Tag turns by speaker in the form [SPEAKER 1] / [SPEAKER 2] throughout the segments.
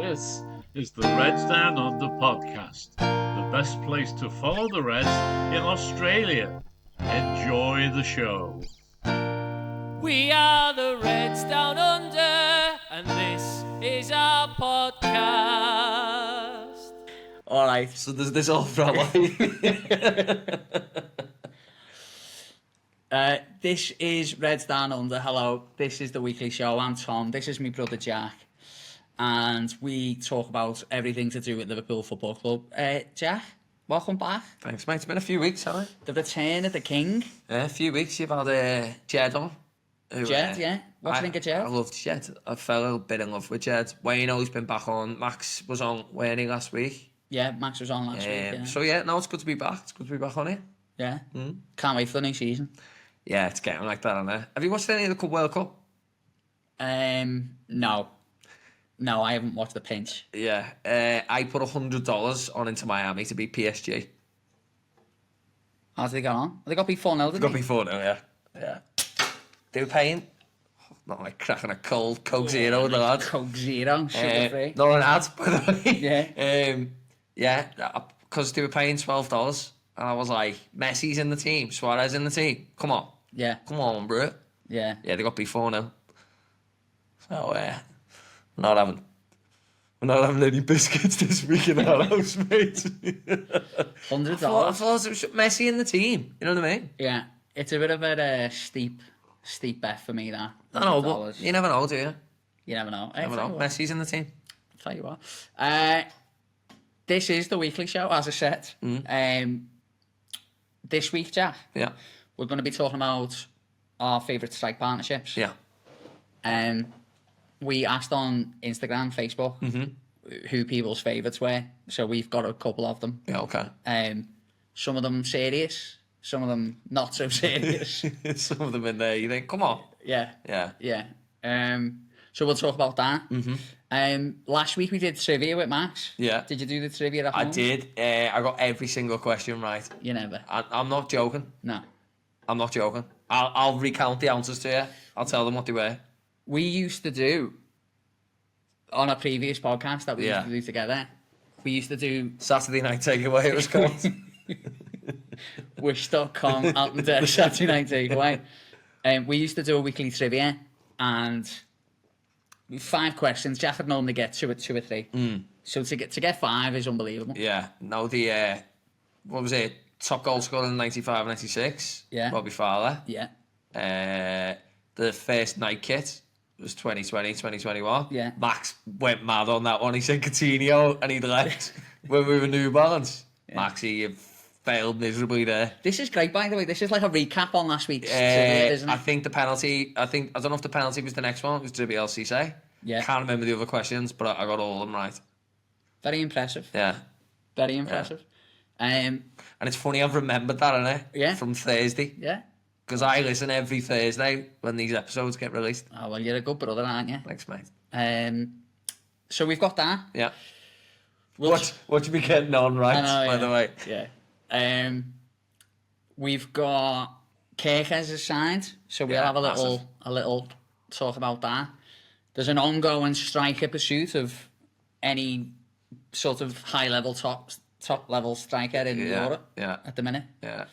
[SPEAKER 1] This is the Reds Down Under podcast, the best place to follow the Reds in Australia. Enjoy the show.
[SPEAKER 2] We are the Reds Down Under, and this is our podcast.
[SPEAKER 3] All right, so there's this all from this is Reds Down Under. Hello, this is the weekly show. I'm Tom. This is my brother Jack, and we talk about everything to do with Liverpool Football Club. Jack, welcome back.
[SPEAKER 4] Thanks, mate. It's been a few weeks, hasn't it?
[SPEAKER 3] The return of the king.
[SPEAKER 4] Yeah, a few weeks. You've had Jed on.
[SPEAKER 3] Jed, yeah. What do you think of Jed?
[SPEAKER 4] I loved Jed. I fell a little bit in love with Jed. Wayne always been back on. Max was on Wayne last week.
[SPEAKER 3] Yeah, Max was on last week. Yeah.
[SPEAKER 4] So yeah, no, it's good to be back. It's good to be back on it.
[SPEAKER 3] Yeah. Can't wait for the new season.
[SPEAKER 4] Yeah, it's getting like that, isn't it? Have you watched any of the World Cup?
[SPEAKER 3] No, I haven't watched the pinch.
[SPEAKER 4] Yeah, I put $100 on into Miami to beat PSG.
[SPEAKER 3] How's they got on? They got beat 4-0, didn't
[SPEAKER 4] Got
[SPEAKER 3] they?
[SPEAKER 4] before now, yeah. They were paying, not like cracking a cold Coke Zero, the lad.
[SPEAKER 3] Coke Zero, sugar free.
[SPEAKER 4] Not an ad, by the way.
[SPEAKER 3] Yeah.
[SPEAKER 4] Yeah, because they were paying $12, and I was like, Messi's in the team, Suarez in the team. Come on,
[SPEAKER 3] Yeah,
[SPEAKER 4] come on, bro.
[SPEAKER 3] yeah.
[SPEAKER 4] Yeah, they got before now. So we're not having any biscuits this week in our house, mate.
[SPEAKER 3] $100.
[SPEAKER 4] I thought it was Messi in the team. You know what I mean?
[SPEAKER 3] Yeah, it's a bit of a steep bet for me, that.
[SPEAKER 4] I know, but
[SPEAKER 3] $100.
[SPEAKER 4] you never know, do you?
[SPEAKER 3] You never know.
[SPEAKER 4] You never know. Messi's in the team.
[SPEAKER 3] Tell you what. This is the weekly show, as I said. This week, Jack,
[SPEAKER 4] Yeah,
[SPEAKER 3] we're going to be talking about our favourite strike partnerships.
[SPEAKER 4] yeah.
[SPEAKER 3] We asked on Instagram, Facebook, who people's favourites were. So we've got a couple of them.
[SPEAKER 4] Yeah, okay.
[SPEAKER 3] Some of them serious, some of them not so serious.
[SPEAKER 4] Some of them in there, you think, come on.
[SPEAKER 3] Yeah.
[SPEAKER 4] Yeah.
[SPEAKER 3] So we'll talk about that. Last week we did trivia with Max.
[SPEAKER 4] Yeah.
[SPEAKER 3] Did you do the trivia at
[SPEAKER 4] I
[SPEAKER 3] home?
[SPEAKER 4] did. I got every single question right.
[SPEAKER 3] You never.
[SPEAKER 4] I'm not joking.
[SPEAKER 3] No.
[SPEAKER 4] I'm not joking. I'll recount the answers to you. I'll tell them what they were.
[SPEAKER 3] We used to do, on a previous podcast that we used to do together, we used to do
[SPEAKER 4] Saturday Night Takeaway, it was called.
[SPEAKER 3] wish.com out and there Saturday Night Takeaway. We used to do a weekly trivia, and 5 questions. Jack would normally get two or three. So to get 5 is unbelievable.
[SPEAKER 4] Yeah. No, what was it? Top goal scorer in 95, 96.
[SPEAKER 3] Yeah.
[SPEAKER 4] Robbie Fowler.
[SPEAKER 3] Yeah.
[SPEAKER 4] The first night kit was 2020, 2021.
[SPEAKER 3] Yeah.
[SPEAKER 4] Max went mad on that one. He said Coutinho, and he'd left when we were New Balance.
[SPEAKER 3] Yeah.
[SPEAKER 4] Maxie, you failed miserably there.
[SPEAKER 3] This is great, by the way. This is like a recap on last week's trivia, isn't it?
[SPEAKER 4] I think the penalty. I don't know if the penalty was the next one. It was WLCC.
[SPEAKER 3] Yeah.
[SPEAKER 4] Can't remember the other questions, but I got all of them right.
[SPEAKER 3] Very impressive.
[SPEAKER 4] Yeah.
[SPEAKER 3] Very impressive.
[SPEAKER 4] And it's funny, I've remembered that, innit?
[SPEAKER 3] Yeah.
[SPEAKER 4] From Thursday.
[SPEAKER 3] Yeah.
[SPEAKER 4] Because I listen every Thursday when these episodes get released.
[SPEAKER 3] Oh, well, you're a good brother, aren't you?
[SPEAKER 4] Thanks, mate.
[SPEAKER 3] So we've got that.
[SPEAKER 4] Yeah. What you be getting on, right? By the way.
[SPEAKER 3] Yeah. We've got Kerkez is signed, so we'll have a little talk about that. There's an ongoing striker pursuit of any sort of high level top level striker in Europe at the minute.
[SPEAKER 4] Yeah.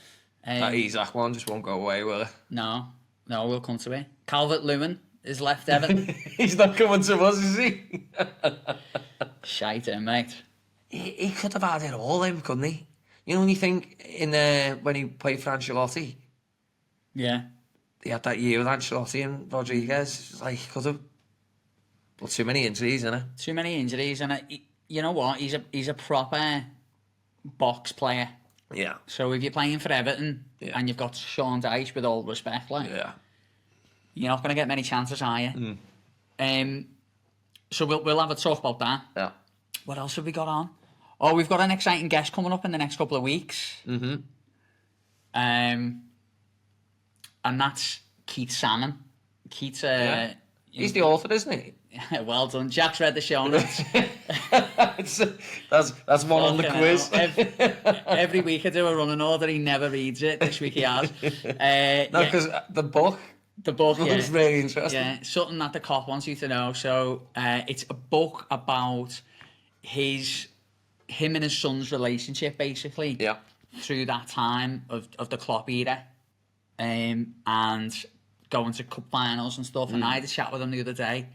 [SPEAKER 4] That Isak one just won't go away, will it?
[SPEAKER 3] No, we'll come to it. Calvert-Lewin is left Everton.
[SPEAKER 4] He's not coming to us, is he?
[SPEAKER 3] Shite, mate.
[SPEAKER 4] He could have had it all, couldn't he? You know, when you think when he played for Ancelotti,
[SPEAKER 3] Yeah.
[SPEAKER 4] he had that year with Ancelotti and Rodriguez. It's like, he could have. But too many injuries, innit?
[SPEAKER 3] Too many injuries, and you know what? He's a proper box player.
[SPEAKER 4] Yeah.
[SPEAKER 3] So if you're playing for Everton and you've got Sean Dyche, with all respect, like, you're not going to get many chances, are you? So we'll have a talk about that.
[SPEAKER 4] Yeah.
[SPEAKER 3] What else have we got on? Oh, we've got an exciting guest coming up in the next couple of weeks. And that's Keith Salmon. Keith,
[SPEAKER 4] he's the author, isn't he?
[SPEAKER 3] well done. Jack's read the show notes.
[SPEAKER 4] that's one on the quiz.
[SPEAKER 3] Every week I do a running order. He never reads it. This week he has.
[SPEAKER 4] No, because the book
[SPEAKER 3] The book, yeah.
[SPEAKER 4] Looks really interesting.
[SPEAKER 3] Yeah, something that the cop wants you to know. So it's a book about him and his son's relationship, basically.
[SPEAKER 4] Yeah.
[SPEAKER 3] Through that time of the Klopp era, and going to cup finals and stuff. And I had a chat with him the other day,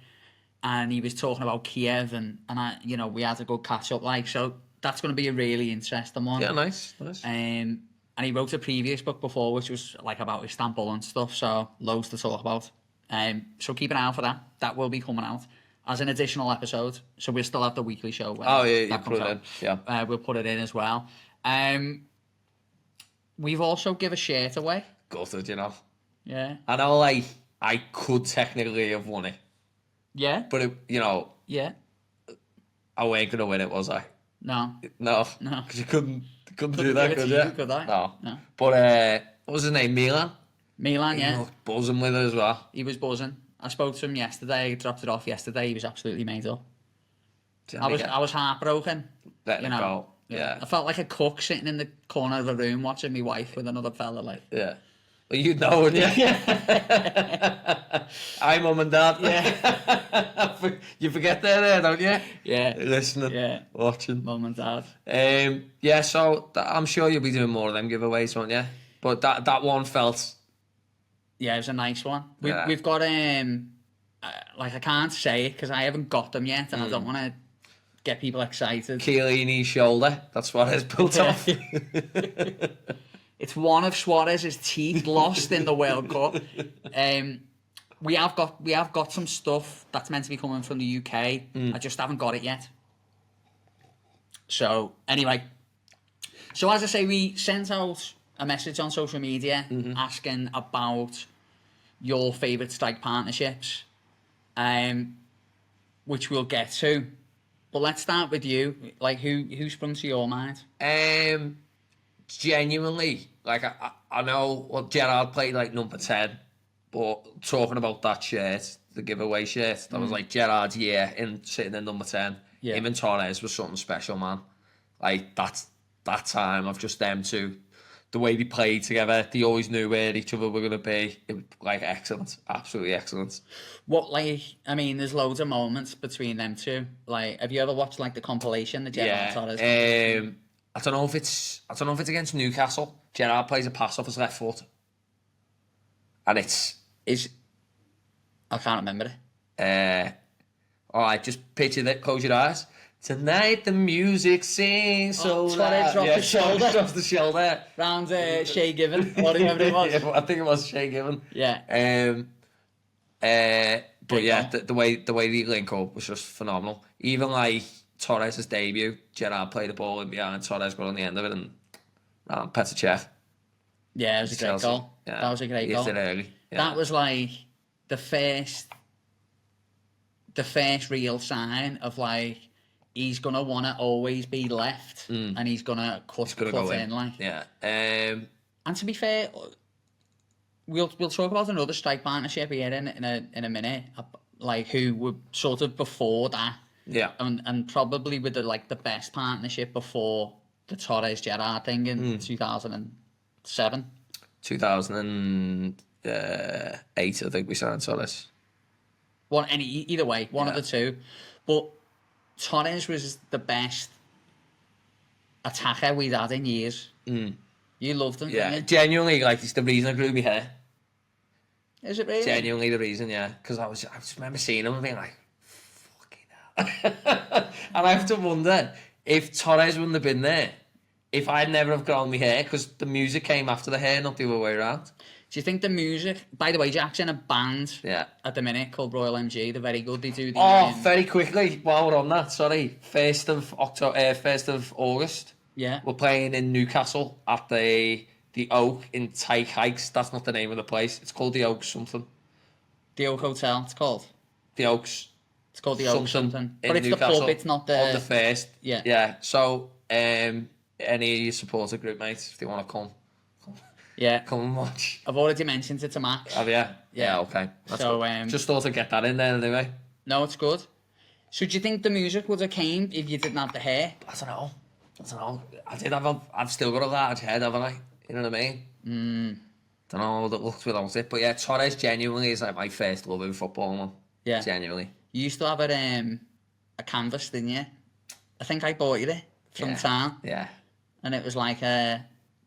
[SPEAKER 3] and he was talking about Kiev, and I, we had a good catch up. So that's going to be a really interesting one.
[SPEAKER 4] Yeah, nice.
[SPEAKER 3] And he wrote a previous book before, which was like about Istanbul and stuff. So loads to talk about. So keep an eye out for that. That will be coming out as an additional episode. So we'll still have the weekly show.
[SPEAKER 4] You put it in. Yeah.
[SPEAKER 3] We'll put it in as well. We've also give a shirt away.
[SPEAKER 4] Gutted,
[SPEAKER 3] Yeah.
[SPEAKER 4] I know, I could technically have won it,
[SPEAKER 3] Yeah.
[SPEAKER 4] but
[SPEAKER 3] Yeah.
[SPEAKER 4] I weren't gonna win it, was I?
[SPEAKER 3] No.
[SPEAKER 4] No,
[SPEAKER 3] No.
[SPEAKER 4] because you couldn't do
[SPEAKER 3] Give
[SPEAKER 4] that,
[SPEAKER 3] it
[SPEAKER 4] could
[SPEAKER 3] to
[SPEAKER 4] you?
[SPEAKER 3] you, could I?
[SPEAKER 4] No. But what was his name? Milan.
[SPEAKER 3] Milan,
[SPEAKER 4] He
[SPEAKER 3] yeah.
[SPEAKER 4] looked buzzing with it as well.
[SPEAKER 3] He was buzzing. I spoke to him yesterday. I dropped it off yesterday. He was absolutely made up. I was heartbroken.
[SPEAKER 4] Letting it go. Yeah.
[SPEAKER 3] I felt like a cook sitting in the corner of the room watching my wife with another fella. Like.
[SPEAKER 4] Yeah. Well, you know, wouldn't you? Hi, mum and dad.
[SPEAKER 3] Yeah.
[SPEAKER 4] You forget they're there, don't you?
[SPEAKER 3] Yeah.
[SPEAKER 4] Listening.
[SPEAKER 3] Yeah.
[SPEAKER 4] Watching.
[SPEAKER 3] Mum and dad.
[SPEAKER 4] Yeah, so I'm sure you'll be doing more of them giveaways, won't you? But that one felt...
[SPEAKER 3] Yeah, it was a nice one.
[SPEAKER 4] Yeah.
[SPEAKER 3] We've got I can't say it because I haven't got them yet, and I don't want to get people excited.
[SPEAKER 4] Chiellini's shoulder. That's what it's built off.
[SPEAKER 3] It's one of Suarez's teeth lost in the World Cup. We have got some stuff that's meant to be coming from the UK. I just haven't got it yet. So anyway, so as I say, we sent out a message on social media asking about your favourite strike partnerships, which we'll get to. But let's start with you. Like, who sprung to your mind?
[SPEAKER 4] Genuinely, I know what Gerrard played like number 10, but talking about that shirt, the giveaway shirt, that was like Gerrard's year in sitting in number 10.
[SPEAKER 3] Yeah.
[SPEAKER 4] Him and Torres was something special, man. Like that time of just them two, the way they played together, they always knew where each other were going to be. It was excellent, absolutely excellent.
[SPEAKER 3] There's loads of moments between them two. Like, have you ever watched the compilation, the Gerrard Torres?
[SPEAKER 4] I don't know if it's against Newcastle. Gerrard plays a pass off his left foot, and
[SPEAKER 3] I can't remember it.
[SPEAKER 4] All right, just picture that. Close your eyes. Tonight the music sings so
[SPEAKER 3] Torres dropped the shoulder.
[SPEAKER 4] Drops the shoulder.
[SPEAKER 3] Round Shea Given, whatever it was.
[SPEAKER 4] Yeah, I think it was Shea Given.
[SPEAKER 3] Yeah.
[SPEAKER 4] But yeah, the way they link up was just phenomenal. Even Torres' debut, Gerrard played the ball in behind, Torres got on the end of it, and Petr Cech.
[SPEAKER 3] Yeah, it was a great goal.
[SPEAKER 4] Yeah.
[SPEAKER 3] That was a great goal.
[SPEAKER 4] Early. Yeah.
[SPEAKER 3] That was the first real sign of he's gonna want to always be left, and he's gonna cut in.
[SPEAKER 4] Yeah.
[SPEAKER 3] And to be fair, we'll talk about another strike partnership here in a minute, who were sort of before that.
[SPEAKER 4] Yeah.
[SPEAKER 3] And probably with the best partnership before the Torres Gerrard thing in 2007.
[SPEAKER 4] 2008, I think we signed Torres.
[SPEAKER 3] Either way, one of the two. But Torres was the best attacker we'd had in years. You loved him,
[SPEAKER 4] Yeah,
[SPEAKER 3] didn't you?
[SPEAKER 4] genuinely, it's the reason I grew my hair.
[SPEAKER 3] Is it really?
[SPEAKER 4] Genuinely the reason, yeah. Because I just remember seeing him and being like, fucking hell. And I have to wonder if Torres wouldn't have been there, if I'd never have grown my hair, because the music came after the hair, not the other way around.
[SPEAKER 3] Do you think the music... By the way, Jack's in a band at the minute called Royal MG. They're very good. They do the...
[SPEAKER 4] Very quickly, while we're on that, sorry. 1st of August.
[SPEAKER 3] Yeah.
[SPEAKER 4] We're playing in Newcastle at the Oak in Tyke Heights. That's not the name of the place. It's called the Oak something.
[SPEAKER 3] The Oak Hotel, it's called.
[SPEAKER 4] The Oaks.
[SPEAKER 3] It's called the Oak something. But it's
[SPEAKER 4] Newcastle,
[SPEAKER 3] the pub, it's not the...
[SPEAKER 4] On the 1st.
[SPEAKER 3] Yeah.
[SPEAKER 4] Yeah. So, any of you supporter group mates, if they want to come and watch.
[SPEAKER 3] I've already mentioned it to Max.
[SPEAKER 4] Have you? Yeah, okay. That's
[SPEAKER 3] so,
[SPEAKER 4] good. Just thought I'd get that in there anyway.
[SPEAKER 3] No, it's good. So do you think the music would have came if you didn't have the hair?
[SPEAKER 4] I don't know. I've still got a large head, haven't I? You know what I mean? Don't don't know how that looked without it. But yeah, Torres genuinely is like my first love in football, man.
[SPEAKER 3] Yeah.
[SPEAKER 4] Genuinely.
[SPEAKER 3] You used to have a canvas, didn't you? I think I bought you it from town.
[SPEAKER 4] Yeah.
[SPEAKER 3] And it was like a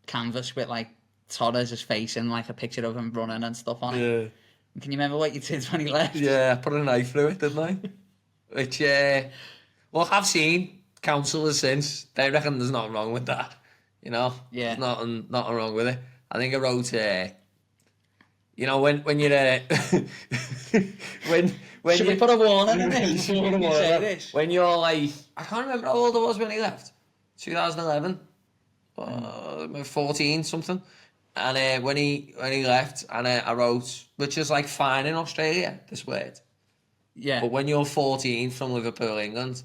[SPEAKER 3] canvas with like Torres' face and like a picture of him running and stuff on it.
[SPEAKER 4] Yeah.
[SPEAKER 3] And can you remember what you did when he left?
[SPEAKER 4] Yeah, I put a knife through it, didn't I? Which, well, I've seen counsellors since. They reckon there's nothing wrong with that. You know?
[SPEAKER 3] Yeah.
[SPEAKER 4] There's nothing wrong with it. I think I wrote, you know, when you're, when
[SPEAKER 3] Should
[SPEAKER 4] you...
[SPEAKER 3] we put a warning in it?
[SPEAKER 4] Should we put a warning in it? When you're like... I can't remember how old I was when he left. 2011? 14, something. And when he left, and I wrote, which is like fine in Australia, this word.
[SPEAKER 3] Yeah.
[SPEAKER 4] But when you're 14 from Liverpool, England,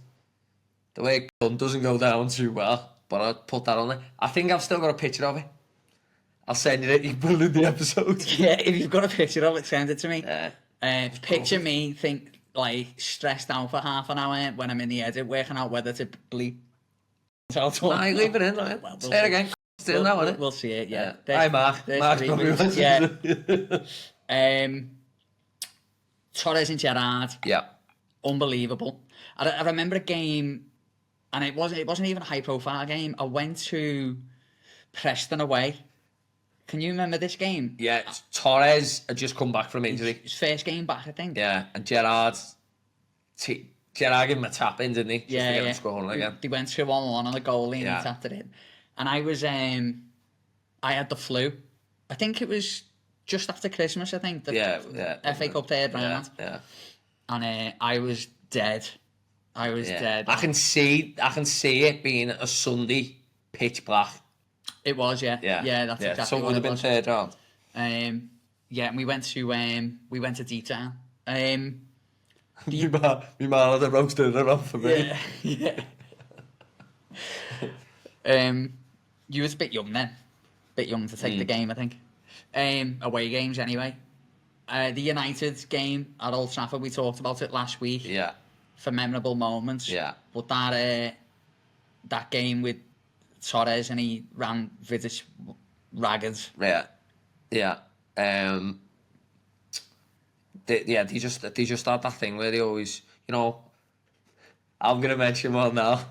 [SPEAKER 4] the way it doesn't go down too well. But I'll put that on there. I think I've still got a picture of it. I'll send you it. You can put it in the episode.
[SPEAKER 3] Yeah, if you've got a picture of it, send it to me. Picture
[SPEAKER 4] cool.
[SPEAKER 3] me, like stressed out for half an hour when I'm in the edit, working out whether to bleep.
[SPEAKER 4] I leave it in. Right?
[SPEAKER 3] Well,
[SPEAKER 4] Say it again. Still now, isn't it?
[SPEAKER 3] We'll see it. Yeah.
[SPEAKER 4] Hi, Mark. Mark's probably
[SPEAKER 3] listening. Yeah. Torres and Gerrard.
[SPEAKER 4] Yeah.
[SPEAKER 3] Unbelievable. I remember a game, and it wasn't even a high profile game. I went to Preston away. Can you remember this game?
[SPEAKER 4] Yeah, Torres had just come back from injury.
[SPEAKER 3] His first game back, I think.
[SPEAKER 4] Yeah, and Gerrard gave him a tap in, didn't he? Just to get him scoring again.
[SPEAKER 3] They went 2-1 on the goalie and he tapped it in. And I was, I had the flu. I think it was just after Christmas, I think. The FA Cup third round.
[SPEAKER 4] Yeah.
[SPEAKER 3] And I was dead. I was dead.
[SPEAKER 4] I can see it being a Sunday, pitch black.
[SPEAKER 3] It was, yeah. Yeah, that's exactly
[SPEAKER 4] so it
[SPEAKER 3] what
[SPEAKER 4] would have been
[SPEAKER 3] was.
[SPEAKER 4] third round.
[SPEAKER 3] Yeah, and we went to D-Town.
[SPEAKER 4] My man had a roasted it up for me.
[SPEAKER 3] Yeah. You was a bit young then. Bit young to take the game, I think. Away games anyway. The United game at Old Trafford, we talked about it last week.
[SPEAKER 4] Yeah.
[SPEAKER 3] For memorable moments.
[SPEAKER 4] Yeah.
[SPEAKER 3] But that game with Torres and he ran Vidic ragged.
[SPEAKER 4] Yeah. Yeah. They just had that thing where they always, you know, I'm gonna mention one now.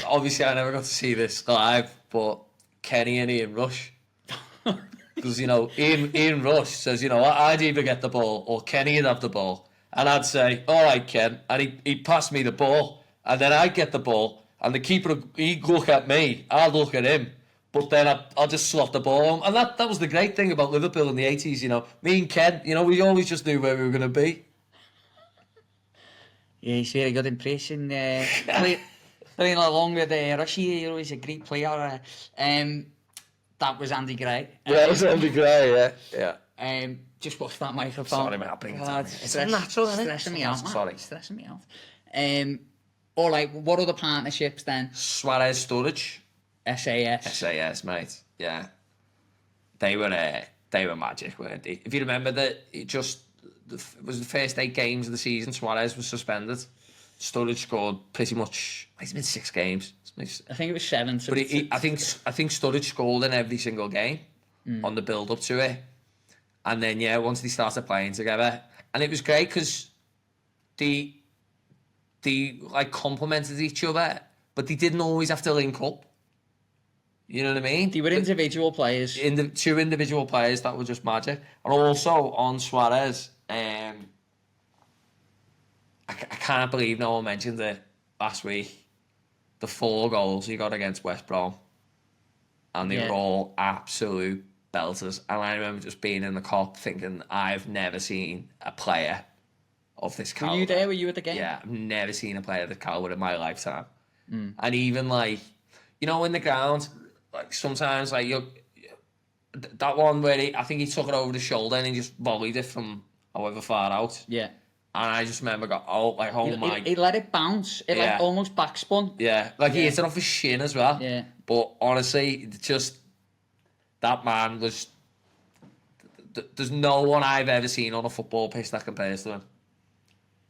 [SPEAKER 4] Obviously I never got to see this live, but Kenny and Ian Rush. Because, you know, Ian Rush says, you know, I'd either get the ball or Kenny'd have the ball. And I'd say, all right, Ken. And he'd pass me the ball. And then I'd get the ball. And the keeper, he'd look at me. I'd look at him. But then I'll just slot the ball home. And that was the great thing about Liverpool in the 80s, you know. Me and Ken, you know, we always just knew where we were going to be.
[SPEAKER 3] Yeah, he's very good impression. Playing along with Rushy, he was a great player. That was Andy Gray.
[SPEAKER 4] Yeah, that was Andy Gray, yeah.
[SPEAKER 3] Just watch that microphone.
[SPEAKER 4] Sorry, mate, I'll bring it down.
[SPEAKER 3] It's
[SPEAKER 4] natural, isn't it?
[SPEAKER 3] Stressing me out, man.
[SPEAKER 4] Sorry.
[SPEAKER 3] It's stressing me out. All right, what other partnerships then?
[SPEAKER 4] Suarez Storage.
[SPEAKER 3] SAS,
[SPEAKER 4] mate. Yeah. They were magic, weren't they? If you remember that, it was the first 8 games of the season, Suarez was suspended. Sturridge scored pretty much. It's been 6 games.
[SPEAKER 3] I think it was 7.
[SPEAKER 4] But I think Sturridge scored in every single game on the build up to it, and then once they started playing together, and it was great because they like complemented each other, but they didn't always have to link up. You know what I mean?
[SPEAKER 3] They were individual players.
[SPEAKER 4] Two individual players that were just magic, and also on Suarez. I can't believe no one mentioned it last week. The 4 goals he got against West Brom. And they were all absolute belters. And I remember just being in the Kop thinking, I've never seen a player of this caliber.
[SPEAKER 3] Were you there? Were you at the game?
[SPEAKER 4] Yeah, I've never seen a player of this caliber in my lifetime. And even like, you know, in the ground, like sometimes like that one where I think he took it over the shoulder and he just volleyed it from however far out.
[SPEAKER 3] Yeah.
[SPEAKER 4] And I just remember
[SPEAKER 3] He let it bounce. It like almost backspun.
[SPEAKER 4] Yeah, like he hit it off his shin as well.
[SPEAKER 3] Yeah.
[SPEAKER 4] But honestly, just that man was. There's no one I've ever seen on a football pitch that compares to him.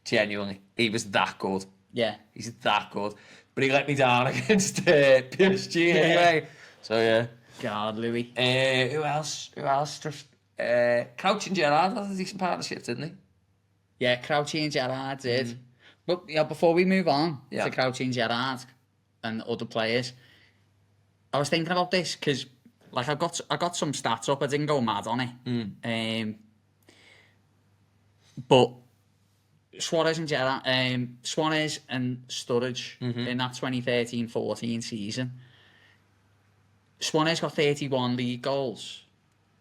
[SPEAKER 4] Genuinely, he was that good.
[SPEAKER 3] Yeah.
[SPEAKER 4] He's that good. But he let me down against PSG anyway. So yeah.
[SPEAKER 3] God, Louis.
[SPEAKER 4] Who else? Just Crouch and Gerrard had a decent partnership, didn't he?
[SPEAKER 3] Yeah, Crouchy and Gerrard did. But yeah, before we move on
[SPEAKER 4] Yeah.
[SPEAKER 3] to Crouchy and Gerrard and other players, I was thinking about this because, like, I got some stats up. I didn't go mad on it. But Suarez and Gerrard, Suarez and Sturridge in that 2013-14 season. Suarez got 31 league goals.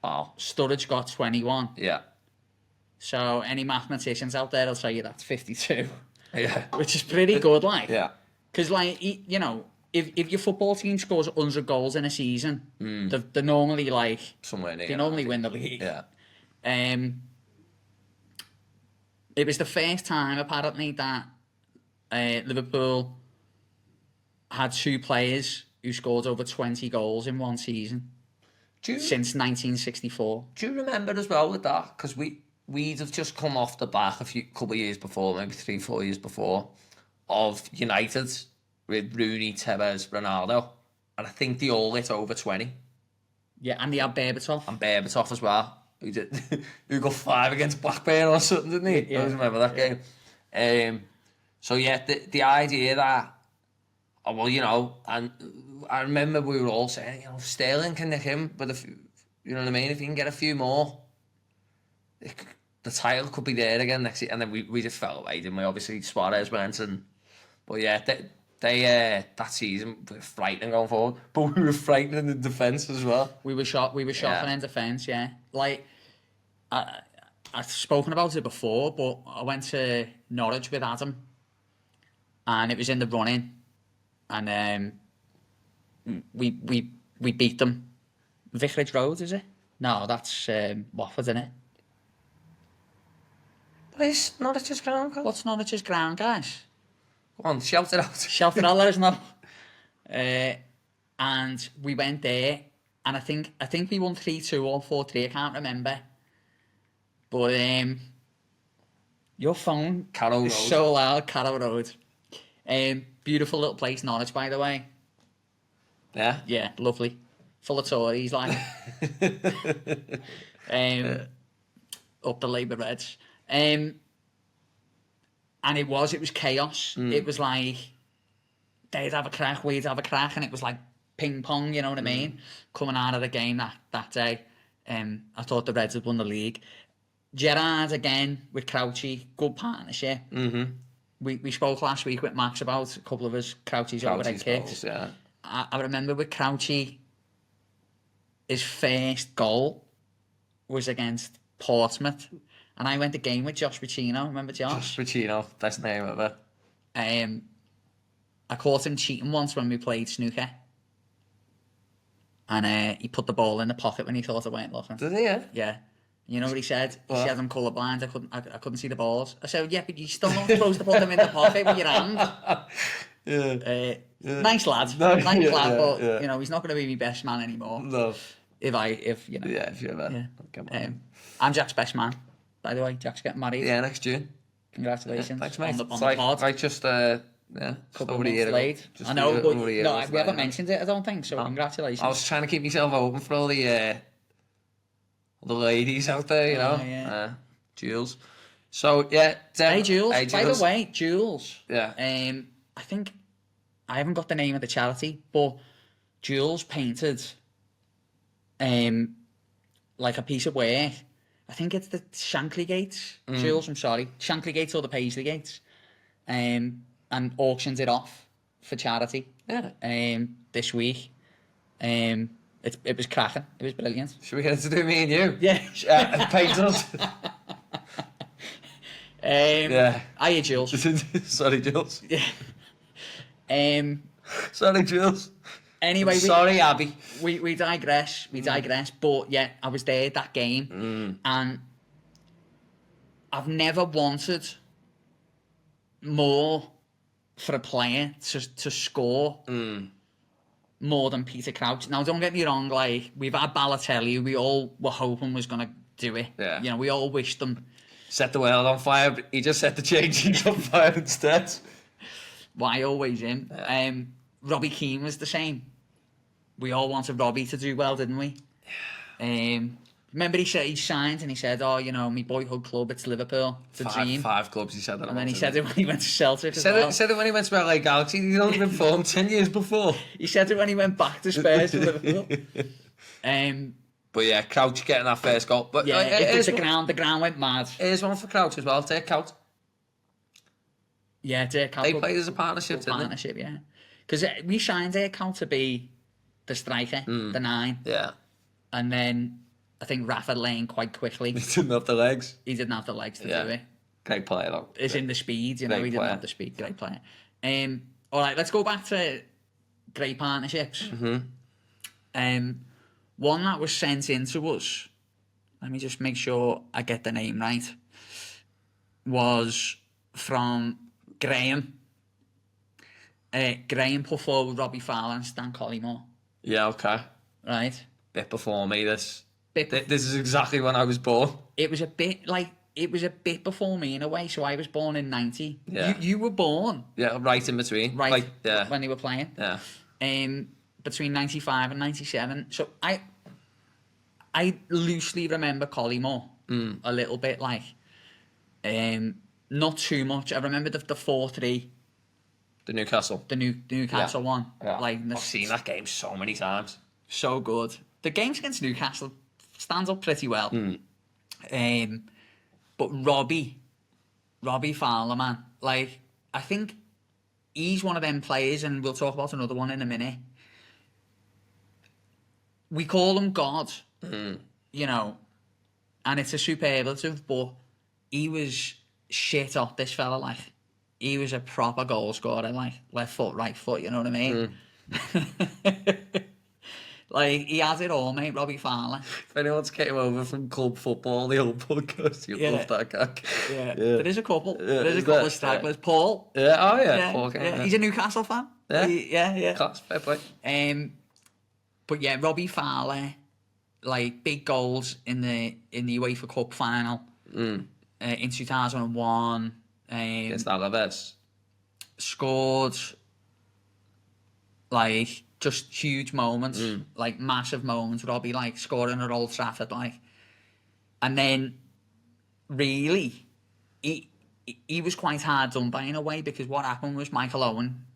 [SPEAKER 4] Wow.
[SPEAKER 3] Sturridge got 21.
[SPEAKER 4] Yeah.
[SPEAKER 3] So any mathematicians out there will tell you that's 52.
[SPEAKER 4] Yeah.
[SPEAKER 3] Which is pretty good, like.
[SPEAKER 4] Yeah.
[SPEAKER 3] Because, like, you know, if your football team scores 100 goals in a season, they're normally, like...
[SPEAKER 4] Somewhere near.
[SPEAKER 3] They normally win the league.
[SPEAKER 4] Yeah.
[SPEAKER 3] It was the first time, apparently, that Liverpool had 2 players who scored over 20 goals in one season since 1964.
[SPEAKER 4] Do you remember as well with that? Because we'd have just come off the back couple of years before, maybe 3-4 years before, of United with Rooney, Tevez, Ronaldo, and I think they all hit over 20.
[SPEAKER 3] Yeah, and they had Berbatov.
[SPEAKER 4] And Berbatov as well, who got 5 against Blackburn or something, didn't he?
[SPEAKER 3] Yeah.
[SPEAKER 4] I remember that game. So yeah, the idea that, well, you know, and I remember we were all saying, you know, Sterling can nick him, but if, you know what I mean, if he can get a few more, the title could be there again next year. And then we just fell away, didn't we? Obviously, Suarez went, but yeah, they that season were frightening going forward, but we were frightening in the defence as well.
[SPEAKER 3] We were shocking in defence, yeah. Like, I've spoken about it before, but I went to Norwich with Adam, and it was in the running, and we beat them. Vicarage Road, is it? No, that's Watford, isn't it?
[SPEAKER 4] But it's Norwich's ground, Carl.
[SPEAKER 3] What's Norwich's ground, guys?
[SPEAKER 4] Go on, shout it out.
[SPEAKER 3] Shout it out, let us know. And we went there, and I think we won 3-2 or 4-3. I can't remember. But your phone
[SPEAKER 4] Carrow
[SPEAKER 3] is
[SPEAKER 4] Road.
[SPEAKER 3] so loud. Carrow Road. Beautiful little place, Norwich, by the way.
[SPEAKER 4] Yeah.
[SPEAKER 3] Yeah, lovely. Full of Tories, like. Up the Labour Reds. And it was chaos. It was like they'd have a crack, we'd have a crack, and it was like ping pong, you know what I mean? Coming out of the game that day. I thought the Reds had won the league. Gerrard again with Crouchy, good partnership. We spoke last week with Max about a couple of his Crouchy's overhead kicks.
[SPEAKER 4] Yeah.
[SPEAKER 3] I remember with Crouchy, his first goal was against Portsmouth. And I went to game with Josh Pacino. Remember Josh?
[SPEAKER 4] Josh Pacino, best name ever.
[SPEAKER 3] I caught him cheating once when we played snooker. And he put the ball in the pocket when he thought I weren't looking.
[SPEAKER 4] Did he, yeah?
[SPEAKER 3] Yeah. You know what he said? He
[SPEAKER 4] What?
[SPEAKER 3] said I'm colourblind. I couldn't see the balls. I said, yeah, but you still not supposed to put them in the pocket with your hand.
[SPEAKER 4] Yeah.
[SPEAKER 3] Nice lad.
[SPEAKER 4] No,
[SPEAKER 3] Nice
[SPEAKER 4] yeah,
[SPEAKER 3] lad,
[SPEAKER 4] yeah,
[SPEAKER 3] but
[SPEAKER 4] yeah.
[SPEAKER 3] you know, he's not going to be my best man anymore.
[SPEAKER 4] No.
[SPEAKER 3] If you know.
[SPEAKER 4] Yeah, if you ever.
[SPEAKER 3] Yeah.
[SPEAKER 4] Come on.
[SPEAKER 3] I'm Jack's best man, by the way. Jack's getting married.
[SPEAKER 4] Yeah, next June.
[SPEAKER 3] Congratulations.
[SPEAKER 4] Thanks, mate.
[SPEAKER 3] On the
[SPEAKER 4] It's
[SPEAKER 3] pod.
[SPEAKER 4] like just, yeah, just
[SPEAKER 3] Couple
[SPEAKER 4] over
[SPEAKER 3] of
[SPEAKER 4] a year
[SPEAKER 3] months
[SPEAKER 4] ago.
[SPEAKER 3] late.
[SPEAKER 4] Just
[SPEAKER 3] I know,
[SPEAKER 4] over
[SPEAKER 3] but
[SPEAKER 4] a year
[SPEAKER 3] no,
[SPEAKER 4] ago,
[SPEAKER 3] we haven't
[SPEAKER 4] yeah.
[SPEAKER 3] mentioned it, I don't think, so congratulations.
[SPEAKER 4] I was trying to keep myself open for all the ladies out there, you know.
[SPEAKER 3] yeah.
[SPEAKER 4] Jules. So, yeah.
[SPEAKER 3] Hey, Jules. By the way, Jules.
[SPEAKER 4] Yeah.
[SPEAKER 3] I think, I haven't got the name of the charity, but Jules painted like a piece of work. I think it's the Shankly Gates. Jules, I'm sorry. Shankly Gates or the Paisley Gates. And auctioned it off for charity.
[SPEAKER 4] Yeah.
[SPEAKER 3] This week. It was cracking. It was brilliant.
[SPEAKER 4] Should we get it to do me and you?
[SPEAKER 3] Yeah.
[SPEAKER 4] Paint us. Yeah.
[SPEAKER 3] Hiya, Jules.
[SPEAKER 4] Sorry, Jules.
[SPEAKER 3] Yeah.
[SPEAKER 4] Sorry, Jules.
[SPEAKER 3] Anyway,
[SPEAKER 4] Sorry, Abby.
[SPEAKER 3] we digress. We digress. But yeah, I was there at that game, and I've never wanted more for a player to score more than Peter Crouch. Now, don't get me wrong. Like, we've had Balotelli, we all were hoping was gonna do it.
[SPEAKER 4] Yeah.
[SPEAKER 3] You know, we all wished them.
[SPEAKER 4] Set the world on fire, but he just set the change on fire instead.
[SPEAKER 3] Why always him? Robbie Keane was the same. we all wanted Robbie to do well, didn't we? Remember he signed and he said, "Oh, you know, my boyhood club, it's Liverpool, it's a dream."
[SPEAKER 4] Five clubs he said that.
[SPEAKER 3] And then he said it when he went to Celtic as well.
[SPEAKER 4] He said it when he went to LA Galaxy. He'd only been formed 10 years before.
[SPEAKER 3] He said it when he went back to Spurs to Liverpool.
[SPEAKER 4] But yeah, Crouch getting that first goal. But
[SPEAKER 3] yeah, the ground went mad.
[SPEAKER 4] Here's one for Crouch as well. Dirk Kuyt.
[SPEAKER 3] Yeah, Dirk Kuyt.
[SPEAKER 4] They played as a partnership, didn't they?
[SPEAKER 3] Partnership, yeah. Because we signed Dirk Kuyt to be the striker, the 9.
[SPEAKER 4] Yeah.
[SPEAKER 3] And then I think Rafa learned quite quickly.
[SPEAKER 4] He didn't have the legs.
[SPEAKER 3] He didn't have the legs to do it.
[SPEAKER 4] Great player, though.
[SPEAKER 3] It's in the speed, you know, he didn't have the speed. Great player. All right, let's go back to great partnerships. One that was sent in to us, let me just make sure I get the name right, was from Graham. Graham put forward Robbie Fowler and Stan Collymore.
[SPEAKER 4] Yeah, okay.
[SPEAKER 3] Right?
[SPEAKER 4] Bit before me, this. This is exactly when I was born.
[SPEAKER 3] It was a bit before me in a way, so I was born in 90.
[SPEAKER 4] Yeah.
[SPEAKER 3] You were born.
[SPEAKER 4] Yeah, right in between.
[SPEAKER 3] Right,
[SPEAKER 4] yeah.
[SPEAKER 3] when they were playing.
[SPEAKER 4] Yeah.
[SPEAKER 3] Between 95 and 97. So I loosely remember Collymore a little bit, like, not too much. I remember the 4-3.
[SPEAKER 4] The Newcastle.
[SPEAKER 3] The Newcastle one.
[SPEAKER 4] Yeah.
[SPEAKER 3] Like,
[SPEAKER 4] I've seen that game so many times.
[SPEAKER 3] So good. The games against Newcastle stands up pretty well. But Robbie Fowler, man, like, I think he's one of them players, and we'll talk about another one in a minute. We call him God, you know, and it's a superlative, but he was shit off, this fella, like. He was a proper goal scorer, like, left foot, right foot, you know what I mean? Like, he has it all, mate, Robbie Fowler.
[SPEAKER 4] If anyone's came over from club football, the old podcast, you'll love that guy.
[SPEAKER 3] Yeah. There is a couple. There is a couple of stragglers. Paul.
[SPEAKER 4] Yeah, oh yeah. Paul,
[SPEAKER 3] yeah. He's a Newcastle fan.
[SPEAKER 4] Yeah.
[SPEAKER 3] Yeah.
[SPEAKER 4] Class, fair play.
[SPEAKER 3] But yeah, Robbie Fowler, like, big goals in the UEFA Cup final in 2001.
[SPEAKER 4] Against Alaves.
[SPEAKER 3] Scored, like, just huge moments, like, massive moments. Robbie, like, scoring at Old Trafford, like. And then, really, he was quite hard done by in a way, because what happened was Michael Owen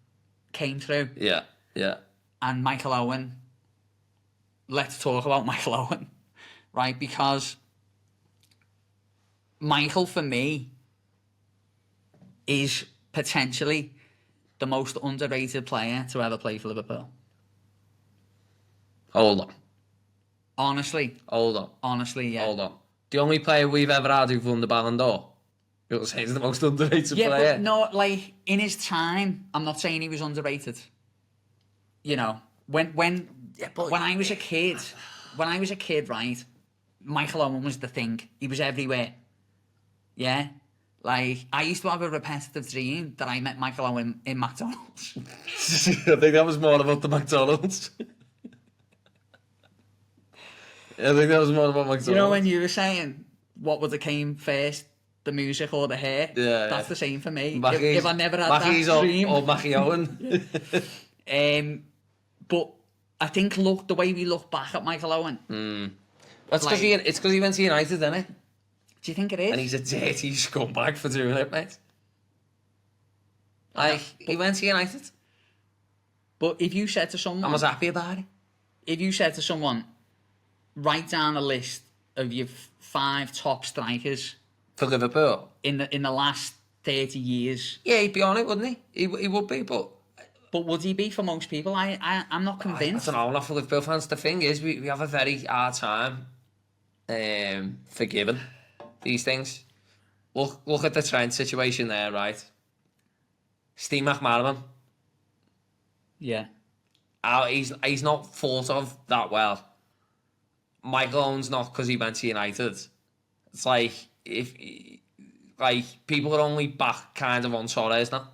[SPEAKER 3] came through.
[SPEAKER 4] Yeah.
[SPEAKER 3] And Michael Owen, let's talk about Michael Owen, right? Because Michael, for me, is potentially the most underrated player to ever play for Liverpool.
[SPEAKER 4] Hold on.
[SPEAKER 3] Honestly, yeah.
[SPEAKER 4] Hold on. The only player we've ever had who've won the Ballon d'Or. You'll say he's the most underrated player.
[SPEAKER 3] Yeah, but no, like, in his time, I'm not saying he was underrated. You know, when I was a kid, right, Michael Owen was the thing. He was everywhere. Yeah? Like, I used to have a repetitive dream that I met Michael Owen in McDonald's.
[SPEAKER 4] I think that was more about the McDonald's. I think that was more about McDonald's.
[SPEAKER 3] You know when you were saying, what would have came first, the music or the hair?
[SPEAKER 4] Yeah.
[SPEAKER 3] That's the same for me.
[SPEAKER 4] Mackey's,
[SPEAKER 3] if I never had that dream.
[SPEAKER 4] Or Mackie Owen.
[SPEAKER 3] But I think, look, the way we look back at Michael Owen.
[SPEAKER 4] That's because he went to United, isn't it?
[SPEAKER 3] Do you think it is?
[SPEAKER 4] And he's a dirty scumbag for doing it, mate. Like, he went to United.
[SPEAKER 3] But if you said to someone...
[SPEAKER 4] I was happy about it.
[SPEAKER 3] If you said to someone, write down a list of your 5 top strikers...
[SPEAKER 4] For Liverpool?
[SPEAKER 3] In the last 30 years...
[SPEAKER 4] Yeah, he'd be on it, wouldn't he? He would be, but...
[SPEAKER 3] But would he be for most people? I'm not convinced.
[SPEAKER 4] I don't know, not for Liverpool fans. The thing is, we have a very hard time forgiving these things. Look at the Trent situation there, right? Steve McManaman.
[SPEAKER 3] Yeah.
[SPEAKER 4] He's not thought of that well. Michael Owen's not because he went to United. It's like people are only back kind of on Torres now.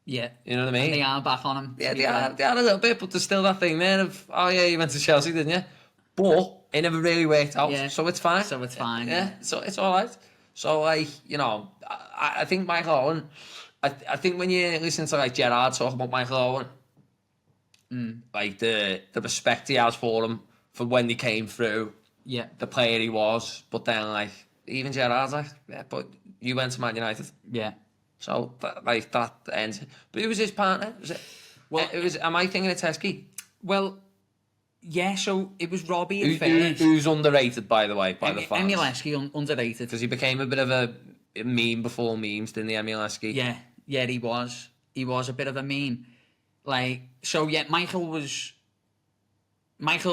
[SPEAKER 3] Yeah.
[SPEAKER 4] You know what I mean?
[SPEAKER 3] And they are back on him.
[SPEAKER 4] Yeah, they are a little bit, but there's still that thing there of, oh yeah, you went to Chelsea, didn't you? But it never really worked out, so it's fine.
[SPEAKER 3] So it's fine.
[SPEAKER 4] Yeah, so it's all right. So, like, you know, I think Michael Owen, I think when you listen to, like, Gerrard talk about Michael Owen, Like the respect he has for him for when he came through,
[SPEAKER 3] Yeah.
[SPEAKER 4] the player he was. But then like even Gerrard's like, yeah, but you went to Man United,
[SPEAKER 3] Yeah.
[SPEAKER 4] so that ends. But who was his partner? Was it?
[SPEAKER 3] Well,
[SPEAKER 4] It was. Am I thinking of Teskey?
[SPEAKER 3] Well, yeah, so it was Robbie at first.
[SPEAKER 4] Who's underrated, by the way, by the fans?
[SPEAKER 3] Emileski, underrated.
[SPEAKER 4] Because he became a bit of a meme before memes, didn't he, Emileski?
[SPEAKER 3] Yeah, he was. He was a bit of a meme. Like, so yeah, Michael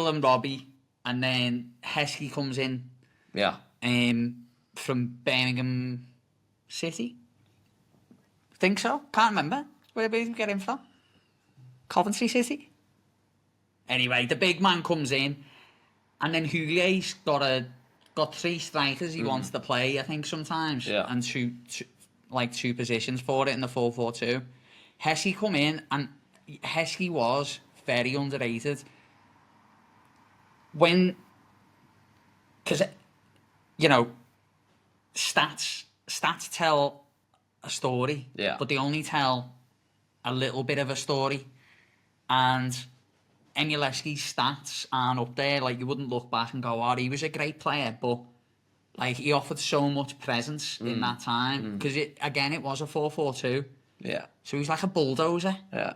[SPEAKER 3] and Robbie, and then Heskey comes in
[SPEAKER 4] Yeah.
[SPEAKER 3] from Birmingham City. Think so? Can't remember. Where did we get him from? Coventry City? Anyway, the big man comes in, and then Huguet's got 3 strikers he wants to play, I think, sometimes.
[SPEAKER 4] Yeah.
[SPEAKER 3] And two positions for it in the 4-4-2. Heskey come in, and Heskey was very underrated. Because, you know, stats tell a story, but they only tell a little bit of a story. And Emileski's stats aren't up there. Like, you wouldn't look back and go, oh, he was a great player, but like he offered so much presence in that time. Because it was a 4-4-2.
[SPEAKER 4] Yeah.
[SPEAKER 3] So he's like a bulldozer.
[SPEAKER 4] Yeah.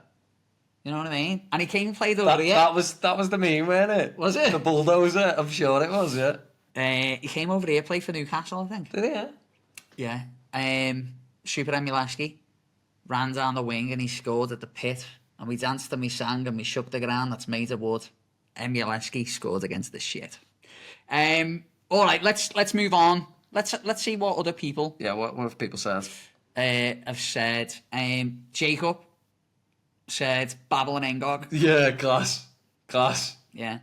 [SPEAKER 3] You know what I mean? And he came and played over here.
[SPEAKER 4] That was the meme, wasn't it?
[SPEAKER 3] Was it?
[SPEAKER 4] The bulldozer, I'm sure it was, yeah.
[SPEAKER 3] He came over here, played for Newcastle, I think.
[SPEAKER 4] Did he, yeah?
[SPEAKER 3] Yeah. Super Emileski ran down the wing and he scored at the pit. And we danced and we sang and we shook the ground that's made of wood. Emileski scored against the shit. All right, let's move on. Let's see what other people.
[SPEAKER 4] Yeah, what have people said?
[SPEAKER 3] Have said. Jacob said Babel and Engog.
[SPEAKER 4] Yeah, class.
[SPEAKER 3] Yeah,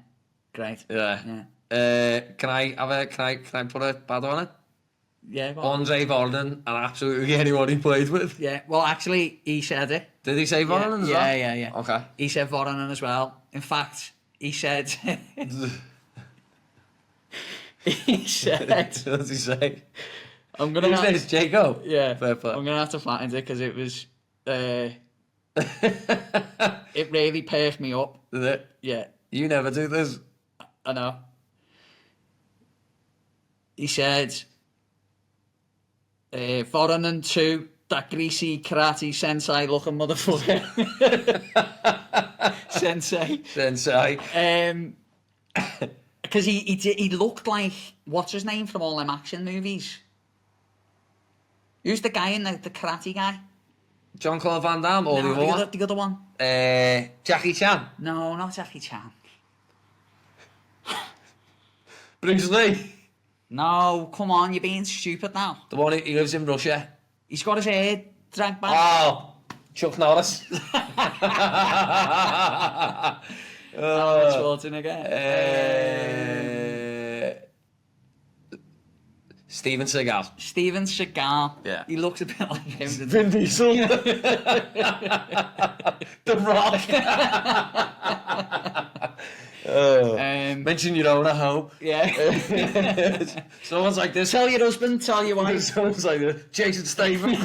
[SPEAKER 3] great.
[SPEAKER 4] Yeah. Can I put a bad on it?
[SPEAKER 3] Yeah. Go on.
[SPEAKER 4] Andre Vorden and absolutely anyone he played with.
[SPEAKER 3] Yeah. Well, actually, he said it.
[SPEAKER 4] Did he say Vorden as well?
[SPEAKER 3] Yeah.
[SPEAKER 4] Okay.
[SPEAKER 3] He said Vorden as well. In fact, he said. He said.
[SPEAKER 4] What does he say?
[SPEAKER 3] I'm gonna.
[SPEAKER 4] Who's this? Jacob.
[SPEAKER 3] Yeah.
[SPEAKER 4] Fair play.
[SPEAKER 3] I'm gonna have to find it because it was. It really perked me up.
[SPEAKER 4] Did it?
[SPEAKER 3] Yeah.
[SPEAKER 4] You never do this.
[SPEAKER 3] I know. He said. Voronen 2, that greasy karate sensei looking motherfucker. Sensei. Because he looked like, what's his name from all them action movies? Who's the guy in the karate guy?
[SPEAKER 4] Jean-Claude Van Damme or
[SPEAKER 3] the other one?
[SPEAKER 4] Jackie Chan.
[SPEAKER 3] No, not Jackie Chan.
[SPEAKER 4] Bruce Lee.
[SPEAKER 3] No, come on, you're being stupid now.
[SPEAKER 4] The one he lives in Russia.
[SPEAKER 3] He's got his hair dragged back.
[SPEAKER 4] Oh, Chuck Norris.
[SPEAKER 3] Schwarzenegger.
[SPEAKER 4] Steven Seagal.
[SPEAKER 3] Steven Seagal.
[SPEAKER 4] Yeah.
[SPEAKER 3] He looks a bit like him.
[SPEAKER 4] Vin Diesel. The Rock. Mention your own at home.
[SPEAKER 3] Yeah.
[SPEAKER 4] Someone's like this.
[SPEAKER 3] Tell your husband, tell your wife.
[SPEAKER 4] Someone's like this. Jason Statham.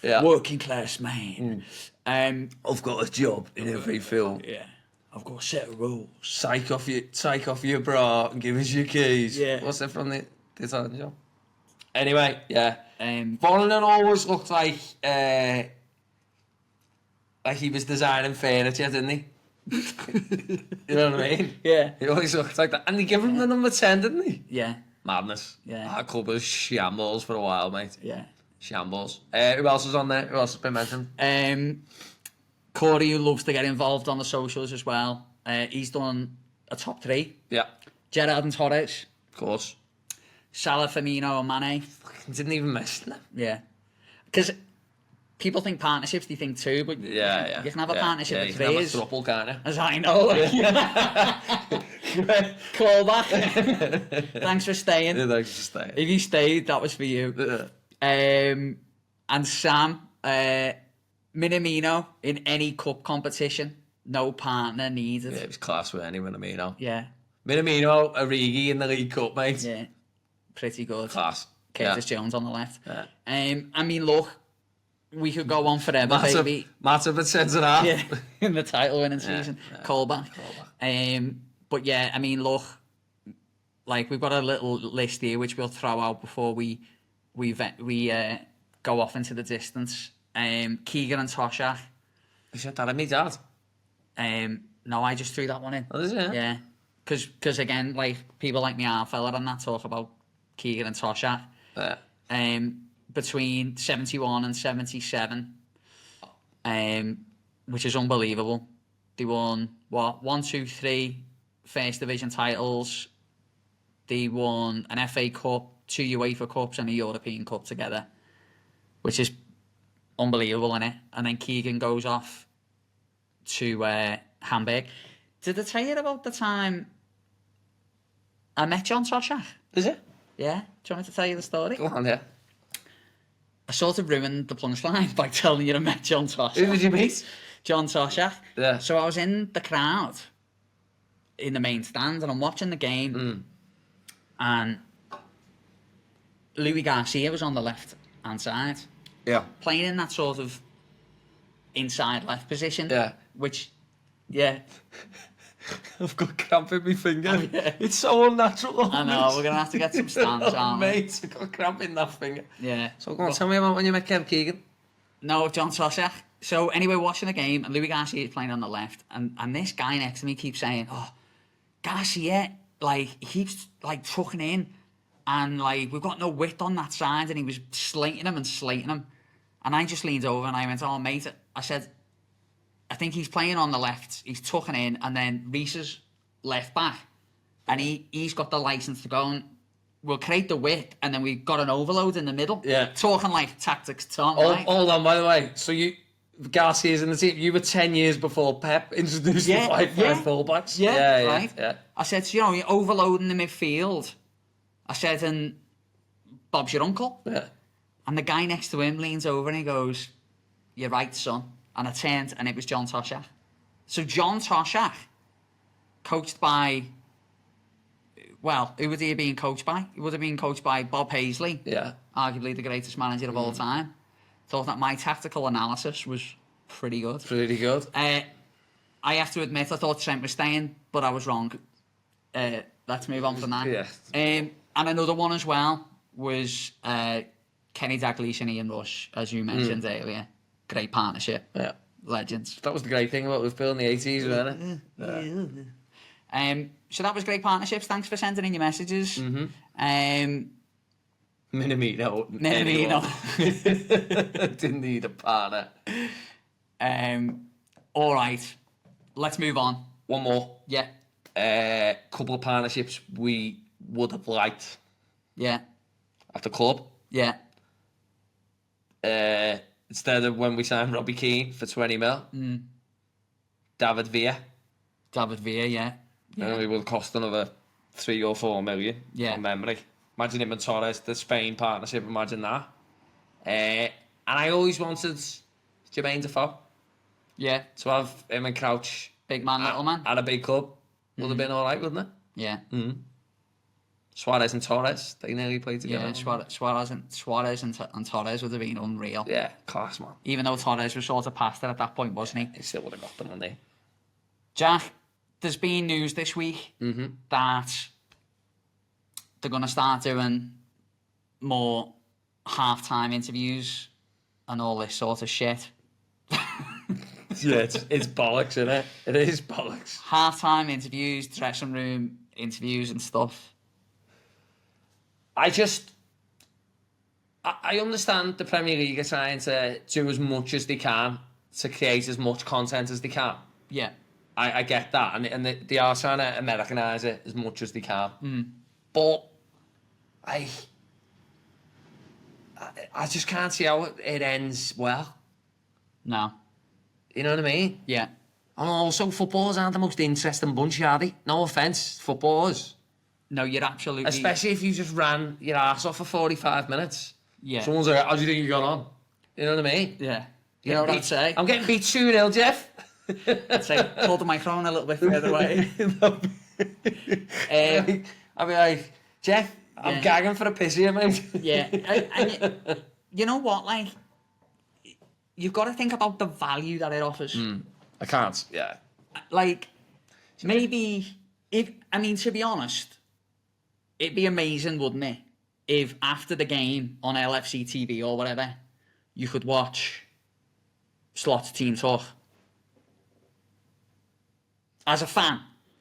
[SPEAKER 4] Yeah.
[SPEAKER 3] Working class man.
[SPEAKER 4] I've got a job in every film.
[SPEAKER 3] Yeah. I've got a set of rules.
[SPEAKER 4] Take off your bra and give us your keys.
[SPEAKER 3] Yeah.
[SPEAKER 4] What's that from the Italian job? Anyway, yeah.
[SPEAKER 3] Voronen
[SPEAKER 4] always looked like he was designing furniture, didn't he? You know what I mean?
[SPEAKER 3] Yeah.
[SPEAKER 4] He always looked like that. And he gave him the number 10, didn't he?
[SPEAKER 3] Yeah.
[SPEAKER 4] Madness.
[SPEAKER 3] Yeah.
[SPEAKER 4] That club was shambles for a while, mate.
[SPEAKER 3] Yeah.
[SPEAKER 4] Shambles. Who else is on there? Who else has been mentioned?
[SPEAKER 3] Corey, who loves to get involved on the socials as well. He's done a top 3.
[SPEAKER 4] Yeah.
[SPEAKER 3] Gerrard and Torres.
[SPEAKER 4] Of course.
[SPEAKER 3] Salah, Firmino and Mane.
[SPEAKER 4] Didn't even mention them.
[SPEAKER 3] Yeah. Because people think partnerships, they think 2, but
[SPEAKER 4] yeah.
[SPEAKER 3] you can have a partnership with 3.
[SPEAKER 4] You can have a throuple, can't you?
[SPEAKER 3] As I know. Call back. Thanks for staying.
[SPEAKER 4] Yeah, thanks for staying.
[SPEAKER 3] If you stayed, that was for you. And Sam, Minamino in any cup competition, no partner needed.
[SPEAKER 4] Yeah, it was class with any Minamino.
[SPEAKER 3] Yeah.
[SPEAKER 4] Minamino, Origi in the League Cup, mate.
[SPEAKER 3] Yeah. Pretty good.
[SPEAKER 4] Class.
[SPEAKER 3] Curtis Jones on the left.
[SPEAKER 4] Yeah.
[SPEAKER 3] I mean, look, we could go on forever, baby.
[SPEAKER 4] Matip at centre half.
[SPEAKER 3] Yeah, in the title winning season. Callback. But yeah, I mean, look, like we've got a little list here which we'll throw out before we go off into the distance. Keegan and Toshak.
[SPEAKER 4] Is that me dad?
[SPEAKER 3] No, I just threw that one in.
[SPEAKER 4] Oh, is it?
[SPEAKER 3] Yeah, because again, like people like me, our fella, and that talk about Keegan and Toshak.
[SPEAKER 4] Yeah.
[SPEAKER 3] Between 71 and 77, which is unbelievable. They won, 1, 2, 3 First Division titles. They won an FA Cup, 2 UEFA Cups and a European Cup together, which is unbelievable, innit? And then Keegan goes off to Hamburg. Did I tell you about the time I met John Toshak?
[SPEAKER 4] Is it?
[SPEAKER 3] Yeah? Do you want me to tell you the story?
[SPEAKER 4] Go on, yeah.
[SPEAKER 3] I sort of ruined the punchline by telling you I met John Toshak.
[SPEAKER 4] Who did you meet?
[SPEAKER 3] John Toshak.
[SPEAKER 4] Yeah.
[SPEAKER 3] So I was in the crowd in the main stand and I'm watching the game and Louis Garcia was on the left hand side
[SPEAKER 4] Yeah.
[SPEAKER 3] playing in that sort of inside left position.
[SPEAKER 4] Yeah.
[SPEAKER 3] Which, yeah.
[SPEAKER 4] I've got cramp in my finger. Yeah. It's so unnatural.
[SPEAKER 3] I know, we're going to have to get some stands, aren't we?
[SPEAKER 4] Mate, I've got cramp in that finger.
[SPEAKER 3] Yeah.
[SPEAKER 4] So go on, tell me about when you met Keegan.
[SPEAKER 3] No, John Toshak. So anyway, watching the game, and Louis Garcia is playing on the left, and this guy next to me keeps saying, "Oh, Garcia, like he keeps like trucking in, and like we've got no width on that side," and he was slating him, and I just leaned over and I went, "Oh mate," I said, "I think he's playing on the left, he's tucking in, and then Reece is left back, and he's got the license to go and we'll create the width, and then we've got an overload in the middle."
[SPEAKER 4] Yeah.
[SPEAKER 3] Talking like tactics, Tom.
[SPEAKER 4] Oh,
[SPEAKER 3] right?
[SPEAKER 4] hold on, by the way. So Garcia's in the team. You were 10 years before Pep introduced the 5 fullbacks.
[SPEAKER 3] Yeah, right.
[SPEAKER 4] Yeah.
[SPEAKER 3] I said, so, you're overloading the midfield. I said, and Bob's your uncle.
[SPEAKER 4] Yeah.
[SPEAKER 3] And the guy next to him leans over and he goes, "You're right, son." And I turned and it was John Toshak. So John Toshak, coached by, well, who would he have been coached by? He would have been coached by Bob Paisley.
[SPEAKER 4] Yeah.
[SPEAKER 3] Arguably the greatest manager of all time. Thought that my tactical analysis was pretty good.
[SPEAKER 4] Pretty good.
[SPEAKER 3] I have to admit, I thought Trent was staying, but I was wrong. Let's move on from that.
[SPEAKER 4] Yeah.
[SPEAKER 3] And another one as well was Kenny Dalglish and Ian Rush, as you mentioned earlier. Great partnership.
[SPEAKER 4] Yeah.
[SPEAKER 3] Legends.
[SPEAKER 4] That was the great thing about Liverpool in the 80s, wasn't it?
[SPEAKER 3] Yeah. So that was great partnerships. Thanks for sending in your messages.
[SPEAKER 4] Minamino. Didn't need a partner.
[SPEAKER 3] All right. Let's move on.
[SPEAKER 4] One more.
[SPEAKER 3] Yeah.
[SPEAKER 4] Couple of partnerships we would have liked
[SPEAKER 3] Yeah.
[SPEAKER 4] at the club.
[SPEAKER 3] Yeah.
[SPEAKER 4] Instead of when we signed Robbie Keane for 20 mil, David Villa.
[SPEAKER 3] David Villa, yeah.
[SPEAKER 4] It will cost another 3 or 4 million.
[SPEAKER 3] Yeah.
[SPEAKER 4] From memory. Imagine him and Torres, the Spain partnership. Imagine that. And I always wanted Jermaine Defoe
[SPEAKER 3] Yeah.
[SPEAKER 4] to have him and Crouch
[SPEAKER 3] Big man, little man.
[SPEAKER 4] at a big club. Would have been all right, wouldn't it?
[SPEAKER 3] Yeah.
[SPEAKER 4] Suarez and Torres, they nearly played together.
[SPEAKER 3] Yeah, Suarez and Torres would have been unreal.
[SPEAKER 4] Yeah, class, man.
[SPEAKER 3] Even though Torres was sort of past it at that point, wasn't he?
[SPEAKER 4] He still would have got the money.
[SPEAKER 3] Jack, there's been news this week that they're going to start doing more half-time interviews and all this sort of shit.
[SPEAKER 4] Yeah, it's bollocks, isn't it? It is bollocks.
[SPEAKER 3] Half-time interviews, dressing room interviews and stuff.
[SPEAKER 4] I understand the Premier League are trying to do as much as they can to create as much content as they can.
[SPEAKER 3] Yeah.
[SPEAKER 4] I get that, and they are trying to Americanise it as much as they can. But I just can't see how it ends well.
[SPEAKER 3] No.
[SPEAKER 4] You know what I mean?
[SPEAKER 3] Yeah.
[SPEAKER 4] And also, footballers aren't the most interesting bunch, are they? No offence, footballers.
[SPEAKER 3] No, you're absolutely...
[SPEAKER 4] Especially if you just ran your ass off for 45 minutes.
[SPEAKER 3] Yeah.
[SPEAKER 4] Someone's like, how do you think you got on? You know what I mean?
[SPEAKER 3] Yeah.
[SPEAKER 4] You know what
[SPEAKER 3] I'd say?
[SPEAKER 4] I'm getting beat 2-0, Jeff.
[SPEAKER 3] I'd say, pull the microphone a little bit further away.
[SPEAKER 4] I'll be like, Jeff, I'm gagging for a piss here, mate.
[SPEAKER 3] Yeah. And you know what, like, you've got to think about the value that it offers.
[SPEAKER 4] I can't. Yeah.
[SPEAKER 3] Like, maybe to be honest, it'd be amazing, wouldn't it, if after the game on LFC TV or whatever, you could watch Slot's team talk. As a fan,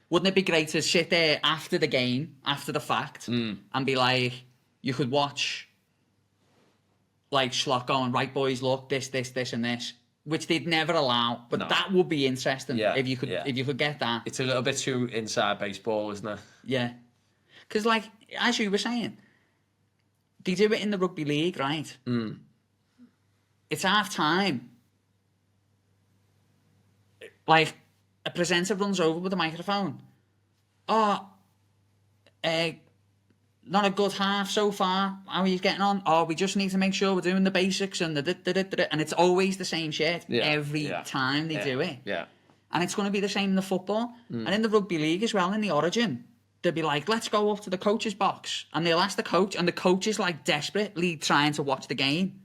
[SPEAKER 3] wouldn't it be great to sit there after the game, after the fact, and be like, you could watch like Slot going, right boys, look, this, and this, which they'd never allow, but that would be interesting if you could get that.
[SPEAKER 4] It's a little bit too inside baseball, isn't it?
[SPEAKER 3] Yeah. Because, like, as you were saying, they do it in the rugby league, right? It's half time. Like, a presenter runs over with a microphone. Not a good half so far. How are you getting on? We just need to make sure we're doing the basics and and it's always the same shit every time they do it.
[SPEAKER 4] Yeah.
[SPEAKER 3] And it's going to be the same in the football. And in the rugby league as well, in the Origin, they'll be like, let's go up to the coach's box. And they'll ask the coach, and the coach is like desperately trying to watch the game.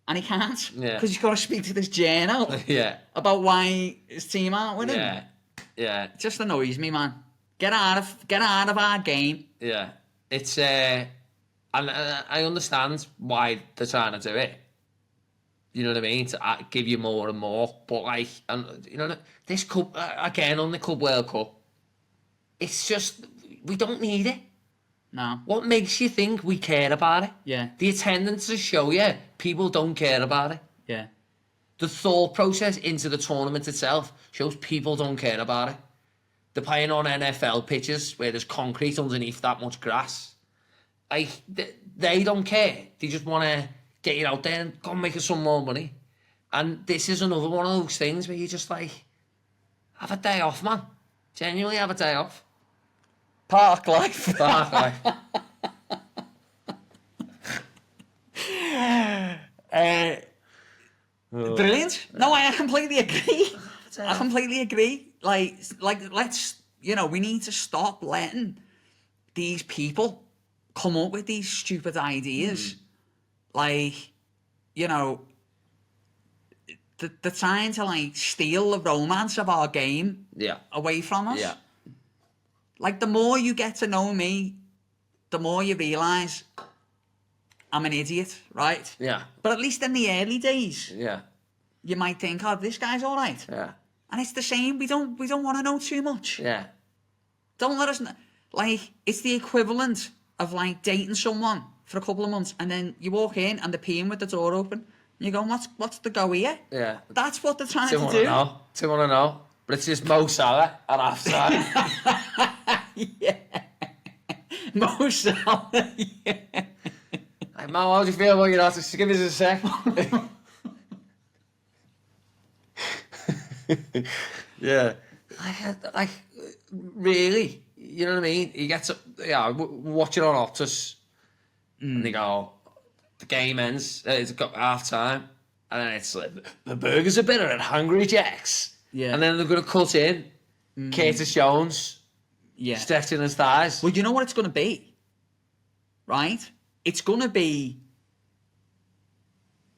[SPEAKER 3] And he can't. Because he's got to speak to this journal about why his team aren't winning.
[SPEAKER 4] Yeah.
[SPEAKER 3] It just annoys me, man. Get out of our game.
[SPEAKER 4] Yeah. It's and I understand why they're trying to do it. You know what I mean? To give you more and more. But like, and you know, this cup again on the Club World Cup, it's just we don't need it.
[SPEAKER 3] No.
[SPEAKER 4] What makes you think we care about it?
[SPEAKER 3] Yeah.
[SPEAKER 4] The attendance to show you people don't care about it.
[SPEAKER 3] Yeah.
[SPEAKER 4] The thought process into the tournament itself shows people don't care about it. They're playing on NFL pitches where there's concrete underneath that much grass. Like, they don't care. They just want to get you out there and go and make us some more money. And this is another one of those things where you just like, have a day off, man. Genuinely have a day off.
[SPEAKER 3] Park life.
[SPEAKER 4] Park life.
[SPEAKER 3] Brilliant. No, I completely agree. I completely agree. Like, let's, we need to stop letting these people come up with these stupid ideas. Like, they're trying to, like, steal the romance of our game away from us.
[SPEAKER 4] Yeah.
[SPEAKER 3] Like, the more you get to know me, the more you realise I'm an idiot, right?
[SPEAKER 4] Yeah.
[SPEAKER 3] But at least in the early days,
[SPEAKER 4] you
[SPEAKER 3] might think, this guy's all right.
[SPEAKER 4] Yeah.
[SPEAKER 3] And it's the same. We don't want to know too much.
[SPEAKER 4] Yeah.
[SPEAKER 3] Don't let us know. Like, it's the equivalent of, like, dating someone for a couple of months, and then you walk in and they're peeing with the door open. And you go, what's the go here?
[SPEAKER 4] Yeah.
[SPEAKER 3] That's what they're trying to do.
[SPEAKER 4] Two want to know. But it's just Mo Salah at half time.
[SPEAKER 3] Yeah. Mo Salah, yeah.
[SPEAKER 4] Hey, Mo, how do you feel about your artist? Give us a sec. Yeah. Like, really? You know what I mean? You get to, watch it on Optus, and they go, the game ends, it's got half time, and then it's like, the burgers are better at Hungry Jack's.
[SPEAKER 3] Yeah.
[SPEAKER 4] And then they're going to cut in Curtis Jones stretching his thighs.
[SPEAKER 3] Well, you know what it's going to be, right? It's going to be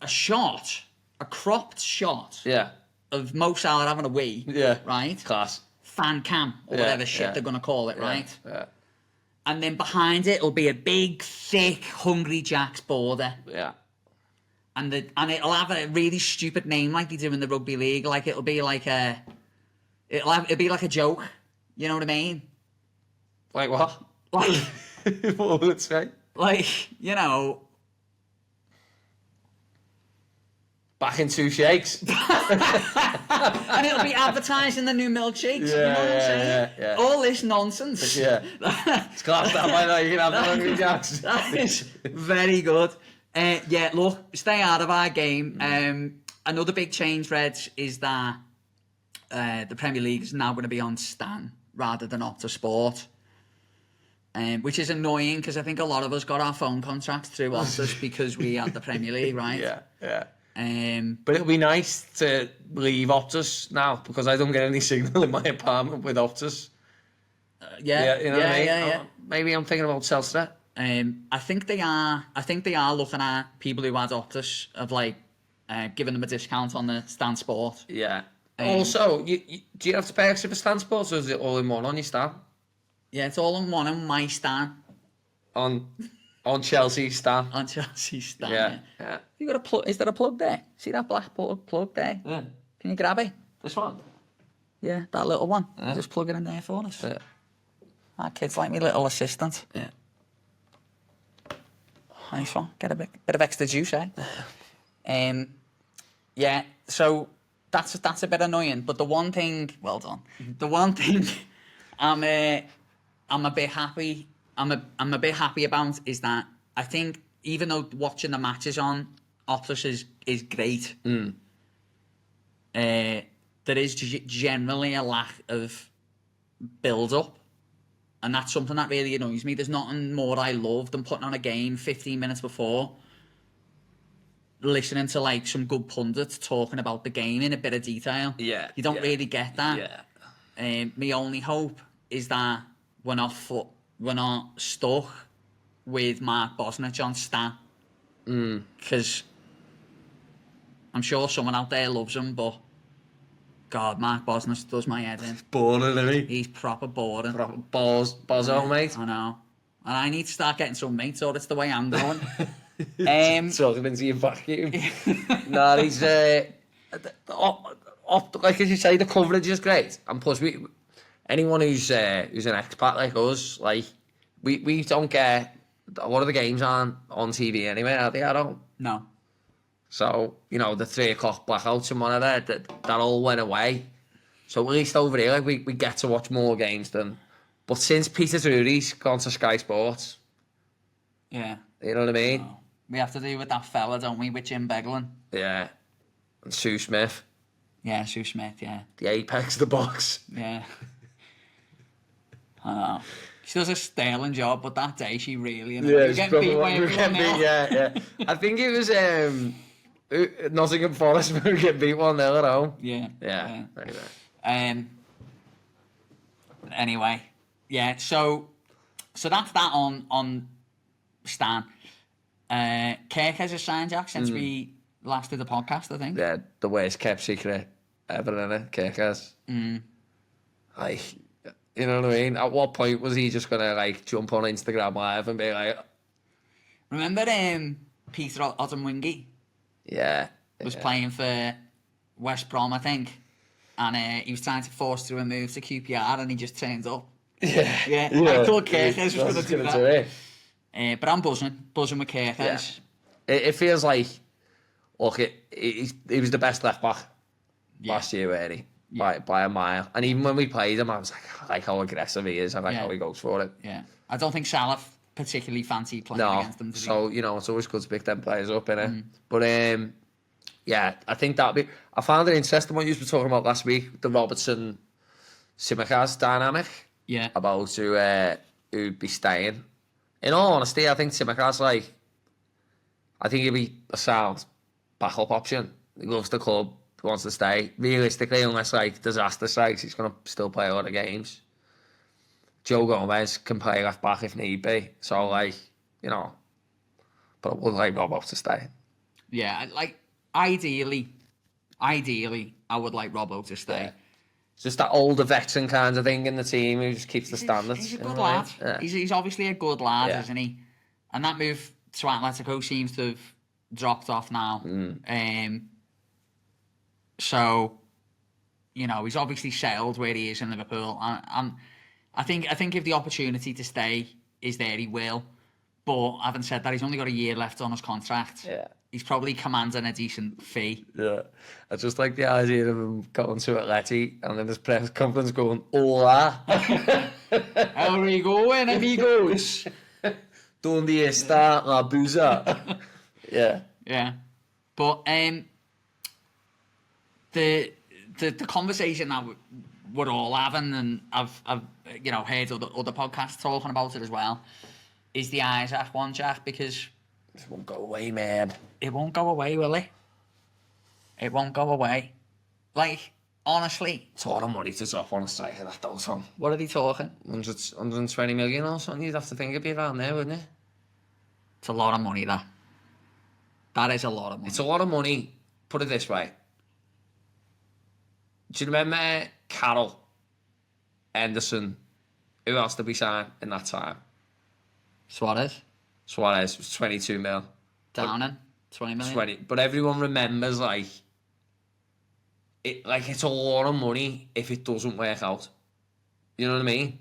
[SPEAKER 3] a cropped shot of Mo Salah having a wee, right?
[SPEAKER 4] Class.
[SPEAKER 3] Fan cam, or whatever shit they're going to call it, right?
[SPEAKER 4] Yeah.
[SPEAKER 3] And then behind it will be a big, thick Hungry Jack's border.
[SPEAKER 4] Yeah.
[SPEAKER 3] And it'll have a really stupid name like they do in the rugby league. Like, it'll be like a joke. You know what I mean?
[SPEAKER 4] Like what?
[SPEAKER 3] Like,
[SPEAKER 4] what would it say?
[SPEAKER 3] Like,
[SPEAKER 4] back in two shakes.
[SPEAKER 3] And it'll be advertising the new milkshakes. You know what I'm saying?
[SPEAKER 4] Yeah.
[SPEAKER 3] All this nonsense.
[SPEAKER 4] Yeah. It's class that way though, you can have the Hungry Jacks.
[SPEAKER 3] That is very good. Look, stay out of our game. Another big change, Reds, is that the Premier League is now going to be on Stan rather than Opta Sport. Which is annoying because I think a lot of us got our phone contracts through Optus because we had the Premier League, right?
[SPEAKER 4] Yeah.
[SPEAKER 3] But
[SPEAKER 4] it'll be nice to leave Optus now because I don't get any signal in my apartment with Optus. You know what I mean?
[SPEAKER 3] Yeah.
[SPEAKER 4] Maybe I'm thinking about Telstra.
[SPEAKER 3] I think they are looking at people who had Optus of like giving them a discount on the Stan Sport.
[SPEAKER 4] Yeah. Also, do you have to pay extra for Stan Sports, or is it all in one on your Stan?
[SPEAKER 3] Yeah, it's all in one on my Stan.
[SPEAKER 4] On Chelsea Stan.
[SPEAKER 3] On Chelsea Stan.
[SPEAKER 4] Yeah.
[SPEAKER 3] You got a plug? Is there a plug there? See that black plug there?
[SPEAKER 4] Yeah.
[SPEAKER 3] Can you grab it?
[SPEAKER 4] This one?
[SPEAKER 3] Yeah, that little one.
[SPEAKER 4] Yeah.
[SPEAKER 3] Just plug it in there for us.
[SPEAKER 4] Yeah.
[SPEAKER 3] Our kid's like my little assistant.
[SPEAKER 4] Yeah.
[SPEAKER 3] Nice one. Get a bit of extra juice, eh? Yeah. So that's a bit annoying. But the one thing, well done. The one thing I'm a bit happy. I'm a bit happy about is that I think even though watching the matches on Optus is great, there is generally a lack of build up. And that's something that really annoys me. There's nothing more I love than putting on a game 15 minutes before, listening to like some good pundits talking about the game in a bit of detail.
[SPEAKER 4] Yeah.
[SPEAKER 3] You don't really get that.
[SPEAKER 4] Yeah.
[SPEAKER 3] My only hope is that we're not stuck with Mark Bosnich on Stan. Because I'm sure someone out there loves him, but God, Mark Bosnich does my head in.
[SPEAKER 4] Boring, isn't he?
[SPEAKER 3] He's proper boring.
[SPEAKER 4] Proper bozo, mate.
[SPEAKER 3] I know. And I need to start getting some mates, or it's the way I'm going.
[SPEAKER 4] Talking into your vacuum. Nah, he's like as you say, the coverage is great, and plus anyone who's an expat like us, like we don't get a lot of the games on TV anyway, are they? I don't.
[SPEAKER 3] No.
[SPEAKER 4] So, you know, the 3 o'clock blackouts and one of that all went away. So at least over here, like, we get to watch more games than... But since Peter Drury's gone to Sky Sports...
[SPEAKER 3] Yeah.
[SPEAKER 4] You know what I mean?
[SPEAKER 3] No. We have to do with that fella, don't we, with Jim Beglin?
[SPEAKER 4] Yeah. And Sue Smith.
[SPEAKER 3] Yeah, Sue Smith, yeah.
[SPEAKER 4] The apex of the box.
[SPEAKER 3] Yeah. I know. She does a sterling job, but that day she really...
[SPEAKER 4] Yeah,
[SPEAKER 3] getting beat by everyone else.
[SPEAKER 4] Yeah. I think it was Nottingham Forest who were getting beat 1-0 at home.
[SPEAKER 3] Yeah.
[SPEAKER 4] Anyway.
[SPEAKER 3] Anyway, yeah. So that's that on Stan. Kerkez has signed, Jack, since we last did the podcast, I think.
[SPEAKER 4] Yeah, the worst kept secret ever, innit? Kerkez. Like, you know what I mean? At what point was he just gonna like jump on Instagram Live and be like...
[SPEAKER 3] Remember Peter Odemwingie?
[SPEAKER 4] Yeah.
[SPEAKER 3] Was playing for West Brom, I think. And he was trying to force through a move to QPR and he just turned up. Yeah. I thought Kerkez was going to do that. But I'm buzzing with Kerkez.
[SPEAKER 4] Yeah. It feels like, look, he was the best left back last year, really, by a mile. And even when we played him, I was like, I like how aggressive he is. I like how he goes for it.
[SPEAKER 3] Yeah. I don't think Salah particularly fancied playing against them.
[SPEAKER 4] So, you know, it's always good to pick them players up, innit? But, yeah, I think that'll be... I found it interesting what you were talking about last week, the Robertson-Simicaz dynamic.
[SPEAKER 3] Yeah.
[SPEAKER 4] About who'd be staying. In all honesty, I think Simicaz, like... I think he'd be a sound backup option. He loves the club, he wants to stay. Realistically, unless, like, disaster strikes, he's going to still play a lot of games. Joe Gomez can play left back if need be. So, like, you know... But I would like Robbo to stay.
[SPEAKER 3] Yeah, like... Ideally, I would like Robbo to stay.
[SPEAKER 4] Yeah. It's just that older veteran kind of thing in the team who just keeps the standards.
[SPEAKER 3] He's a good lad.
[SPEAKER 4] Yeah.
[SPEAKER 3] He's obviously a good lad, isn't he? And that move to Atletico seems to have dropped off now. So, you know, he's obviously settled where he is in Liverpool. And I think if the opportunity to stay is there, he will. But having said that, he's only got a year left on his contract.
[SPEAKER 4] Yeah.
[SPEAKER 3] He's probably commanding a decent fee.
[SPEAKER 4] Yeah. I just like the idea of him going to Atleti and then his press conference going, hola.
[SPEAKER 3] How are you going, amigos?
[SPEAKER 4] Donde está la buza? Yeah.
[SPEAKER 3] Yeah. But the conversation that we're all having, and I've you know, heard other podcasts talking about it as well, is the Isak one, Jack, because...
[SPEAKER 4] It won't go away, man.
[SPEAKER 3] It won't go away, will it? It won't go away. Like, honestly...
[SPEAKER 4] It's a lot of money to drop on a striker that though, Tom.
[SPEAKER 3] What are they talking?
[SPEAKER 4] 120 million or something, you'd have to think it'd be around there, wouldn't it?
[SPEAKER 3] It's a lot of money, that. That is a lot of money.
[SPEAKER 4] It's a lot of money, put it this way. Do you remember Carroll, Henderson, who else did we sign in that time?
[SPEAKER 3] Suarez,
[SPEAKER 4] Suarez was 22 mil.
[SPEAKER 3] Downing, 20 million.
[SPEAKER 4] But everyone remembers it's a lot of money if it doesn't work out. You know what I mean?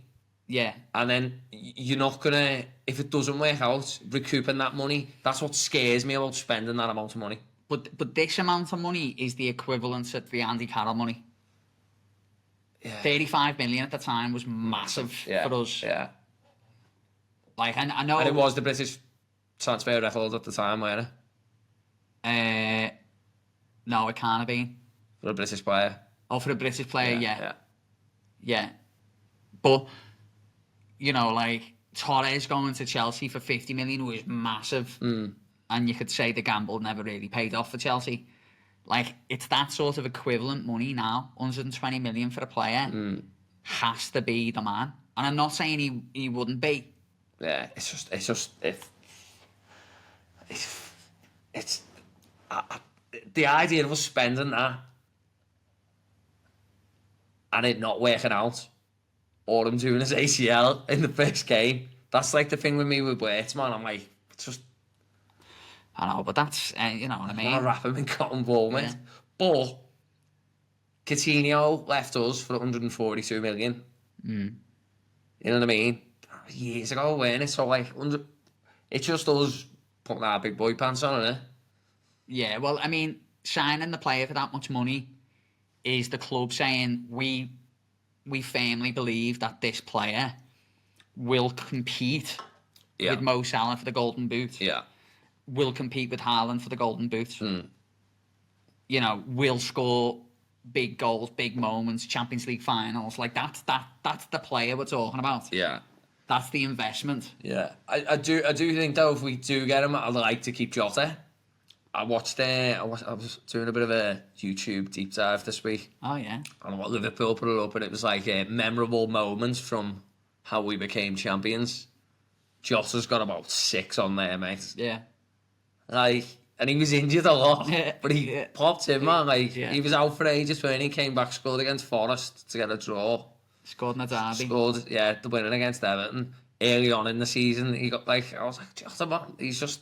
[SPEAKER 3] Yeah.
[SPEAKER 4] And then you're not gonna, if it doesn't work out, recouping that money. That's what scares me about spending that amount of money.
[SPEAKER 3] But this amount of money is the equivalent of the Andy Carroll money.
[SPEAKER 4] Yeah.
[SPEAKER 3] 35 million at the time was massive for us.
[SPEAKER 4] Yeah.
[SPEAKER 3] Like, I know...
[SPEAKER 4] And it was the British transfer record at the time, wasn't
[SPEAKER 3] it? No, it can't have been.
[SPEAKER 4] For a British player.
[SPEAKER 3] Oh, for a British player, yeah. But, you know, like, Torres going to Chelsea for 50 million was massive. And you could say the gamble never really paid off for Chelsea. Like, it's that sort of equivalent money now. 120 million for a player has to be the man. And I'm not saying he wouldn't be.
[SPEAKER 4] Yeah, it's the idea of us spending that and it not working out, or him doing his ACL in the first game. That's like the thing with me with Wirtz, man. I'm like, it's just...
[SPEAKER 3] I know, but that's, you know what I mean?
[SPEAKER 4] I want to wrap him in cotton ball, mate. Yeah. But Coutinho left us for 142 million. You know what I mean? Years ago, weren't it? So, like, it's just us putting our big boy pants on, isn't it?
[SPEAKER 3] Yeah, well, I mean, signing the player for that much money is the club saying, we firmly believe that this player will compete with Mo Salah for the Golden Boot.
[SPEAKER 4] Yeah.
[SPEAKER 3] Will compete with Haaland for the Golden Boot. You know, will score big goals, big moments, Champions League finals. Like, that's the player we're talking about.
[SPEAKER 4] Yeah.
[SPEAKER 3] That's the investment.
[SPEAKER 4] Yeah. I do think, though, if we do get him, I'd like to keep Jota. I was doing a bit of a YouTube deep dive this week.
[SPEAKER 3] Oh, yeah.
[SPEAKER 4] And what Liverpool put it up, and it was like memorable moments from how we became champions. Jota's got about 6 on there, mate.
[SPEAKER 3] Yeah.
[SPEAKER 4] Like, and he was injured a lot,
[SPEAKER 3] Yeah.
[SPEAKER 4] but he popped in, man. Like,
[SPEAKER 3] Yeah.
[SPEAKER 4] he was out for ages when he came back, scored against Forest to get a draw.
[SPEAKER 3] Scored in a derby.
[SPEAKER 4] Scored, the winning against Everton. Early on in the season, he got like, I was like, Jota, man, he's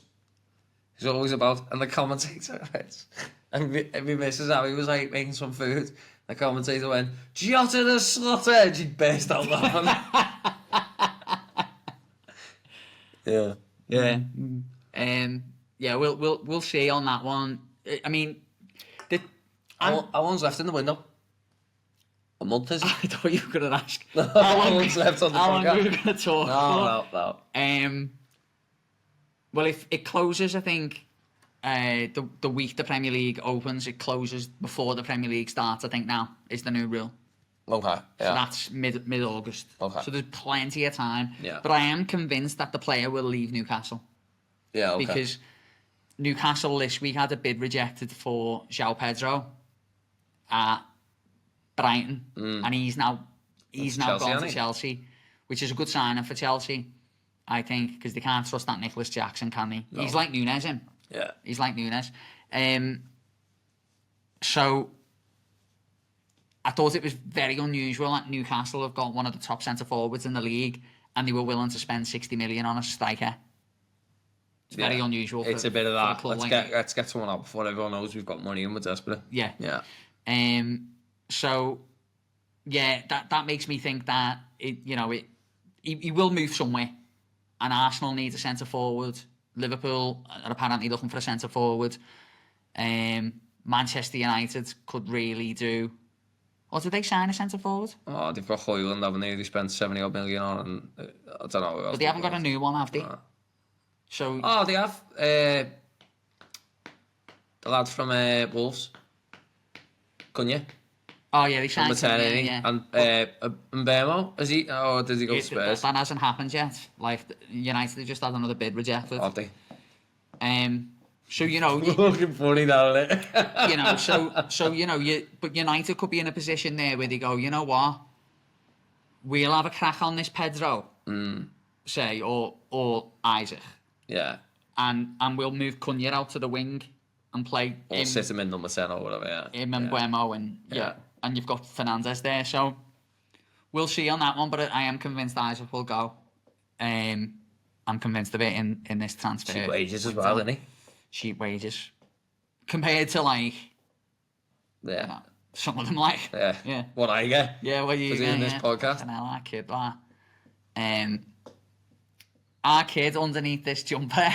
[SPEAKER 4] always about. And the commentator, and my missus Abby was like making some food. The commentator went, Jota the slaughter! She burst out laughing. Yeah.
[SPEAKER 3] Yeah. Yeah, we'll see on that one. I mean,
[SPEAKER 4] how long's left in the window? A month, is it?
[SPEAKER 3] I thought you were going to ask.
[SPEAKER 4] How long's left on the
[SPEAKER 3] How long
[SPEAKER 4] podcast?
[SPEAKER 3] we were going to talk?
[SPEAKER 4] No.
[SPEAKER 3] Well, if it closes, I think the week the Premier League opens, it closes before the Premier League starts. I think now is the new rule.
[SPEAKER 4] Okay. Yeah.
[SPEAKER 3] So that's mid-August.
[SPEAKER 4] Okay.
[SPEAKER 3] So there's plenty of time.
[SPEAKER 4] Yeah.
[SPEAKER 3] But I am convinced that the player will leave Newcastle.
[SPEAKER 4] Yeah. Okay.
[SPEAKER 3] Because Newcastle this week had a bid rejected for João Pedro at Brighton, and he's now gone to Chelsea, which is a good signing for Chelsea, I think, because they can't trust that Nicholas Jackson, can they? No. He's like Nunes, him.
[SPEAKER 4] Yeah.
[SPEAKER 3] He's like Nunes. So I thought it was very unusual that Newcastle have got one of the top centre forwards in the league, and they were willing to spend 60 million on a striker. It's very unusual.
[SPEAKER 4] It's a bit of that. Let's get someone out before everyone knows we've got money and we're desperate.
[SPEAKER 3] Yeah.
[SPEAKER 4] Yeah.
[SPEAKER 3] So, yeah, that makes me think that he will move somewhere, and Arsenal needs a centre forward. Liverpool are apparently looking for a centre forward. Manchester United could really do. Or did they sign a centre forward?
[SPEAKER 4] Oh, they've got Højlund, haven't they? They spent 70 million on, and I don't know.
[SPEAKER 3] But they haven't got a new one, have they? So.
[SPEAKER 4] Oh, they have. The lad from Wolves. Cunha.
[SPEAKER 3] Oh yeah, they signed
[SPEAKER 4] maternity.
[SPEAKER 3] Yeah.
[SPEAKER 4] And Mbemo, is he? Oh, did he go to Spurs?
[SPEAKER 3] That hasn't happened yet. Like, United have just had another bid rejected.
[SPEAKER 4] Have they?
[SPEAKER 3] So
[SPEAKER 4] looking funny now, isn't it?
[SPEAKER 3] But United could be in a position there where they go, you know what? We'll have a crack on this Pedro, say, or Isaac.
[SPEAKER 4] Yeah.
[SPEAKER 3] And we'll move Cunha out to the wing, and play
[SPEAKER 4] Or sit him in number 10 or whatever, yeah.
[SPEAKER 3] him and Buemo, and you've got Fernandes there. So we'll see on that one, but I am convinced Isak will go. I'm convinced of it in this transfer.
[SPEAKER 4] Cheap wages as well, isn't he?
[SPEAKER 3] Cheap wages. Compared to, like,
[SPEAKER 4] Yeah.
[SPEAKER 3] you know, some of them, like...
[SPEAKER 4] Yeah. What I get.
[SPEAKER 3] Yeah, what you
[SPEAKER 4] in this podcast.
[SPEAKER 3] And I like it, that. Our kid underneath this jumper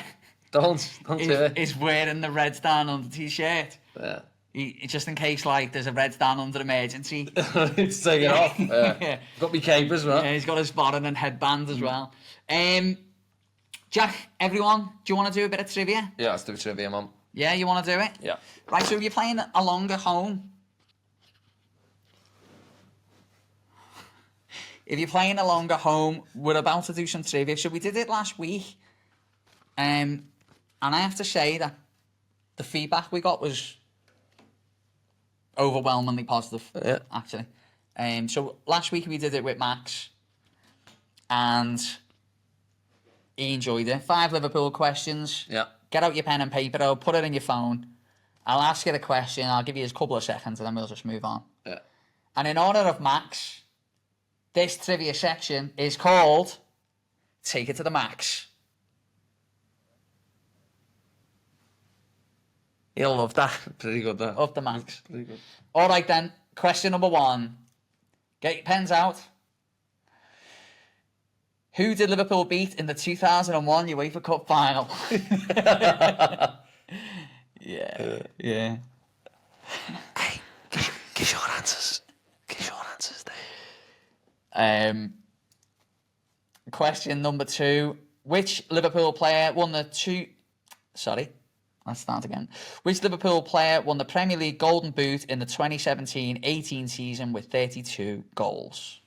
[SPEAKER 4] Don't do it.
[SPEAKER 3] is wearing the Reds Down Under t-shirt.
[SPEAKER 4] Yeah.
[SPEAKER 3] He, just in case, like, there's a Reds Down Under emergency.
[SPEAKER 4] It's taking off.
[SPEAKER 3] Yeah.
[SPEAKER 4] Got me cape as well.
[SPEAKER 3] Yeah, he's got his bottom and headband as well. Jack, everyone, do you want to do a bit of trivia?
[SPEAKER 4] Yeah, let's do trivia, Mum.
[SPEAKER 3] Yeah, you want to do it?
[SPEAKER 4] Yeah.
[SPEAKER 3] Right, so you're playing along at home. If you're playing along at home, we're about to do some trivia. So we did it last week. And I have to say that the feedback we got was overwhelmingly positive, actually. So last week we did it with Max. And he enjoyed it. 5 Liverpool questions.
[SPEAKER 4] Yeah.
[SPEAKER 3] Get out your pen and paper, though. Put it in your phone. I'll ask you the question. I'll give you a couple of seconds, and then we'll just move on.
[SPEAKER 4] Yeah.
[SPEAKER 3] And in honour of Max, this trivia section is called Take It to the Max. You'll love that.
[SPEAKER 4] Pretty good, that.
[SPEAKER 3] Up the Max.
[SPEAKER 4] Pretty good.
[SPEAKER 3] All right, then. Question number 1. Get your pens out. Who did Liverpool beat in the 2001 UEFA Cup final? Yeah.
[SPEAKER 4] Hey, give your answers. Give your answers there.
[SPEAKER 3] Question number 2. Which Liverpool player won the let's start again. Which Liverpool player won the Premier League Golden Boot in the 2017-18 season with 32 goals?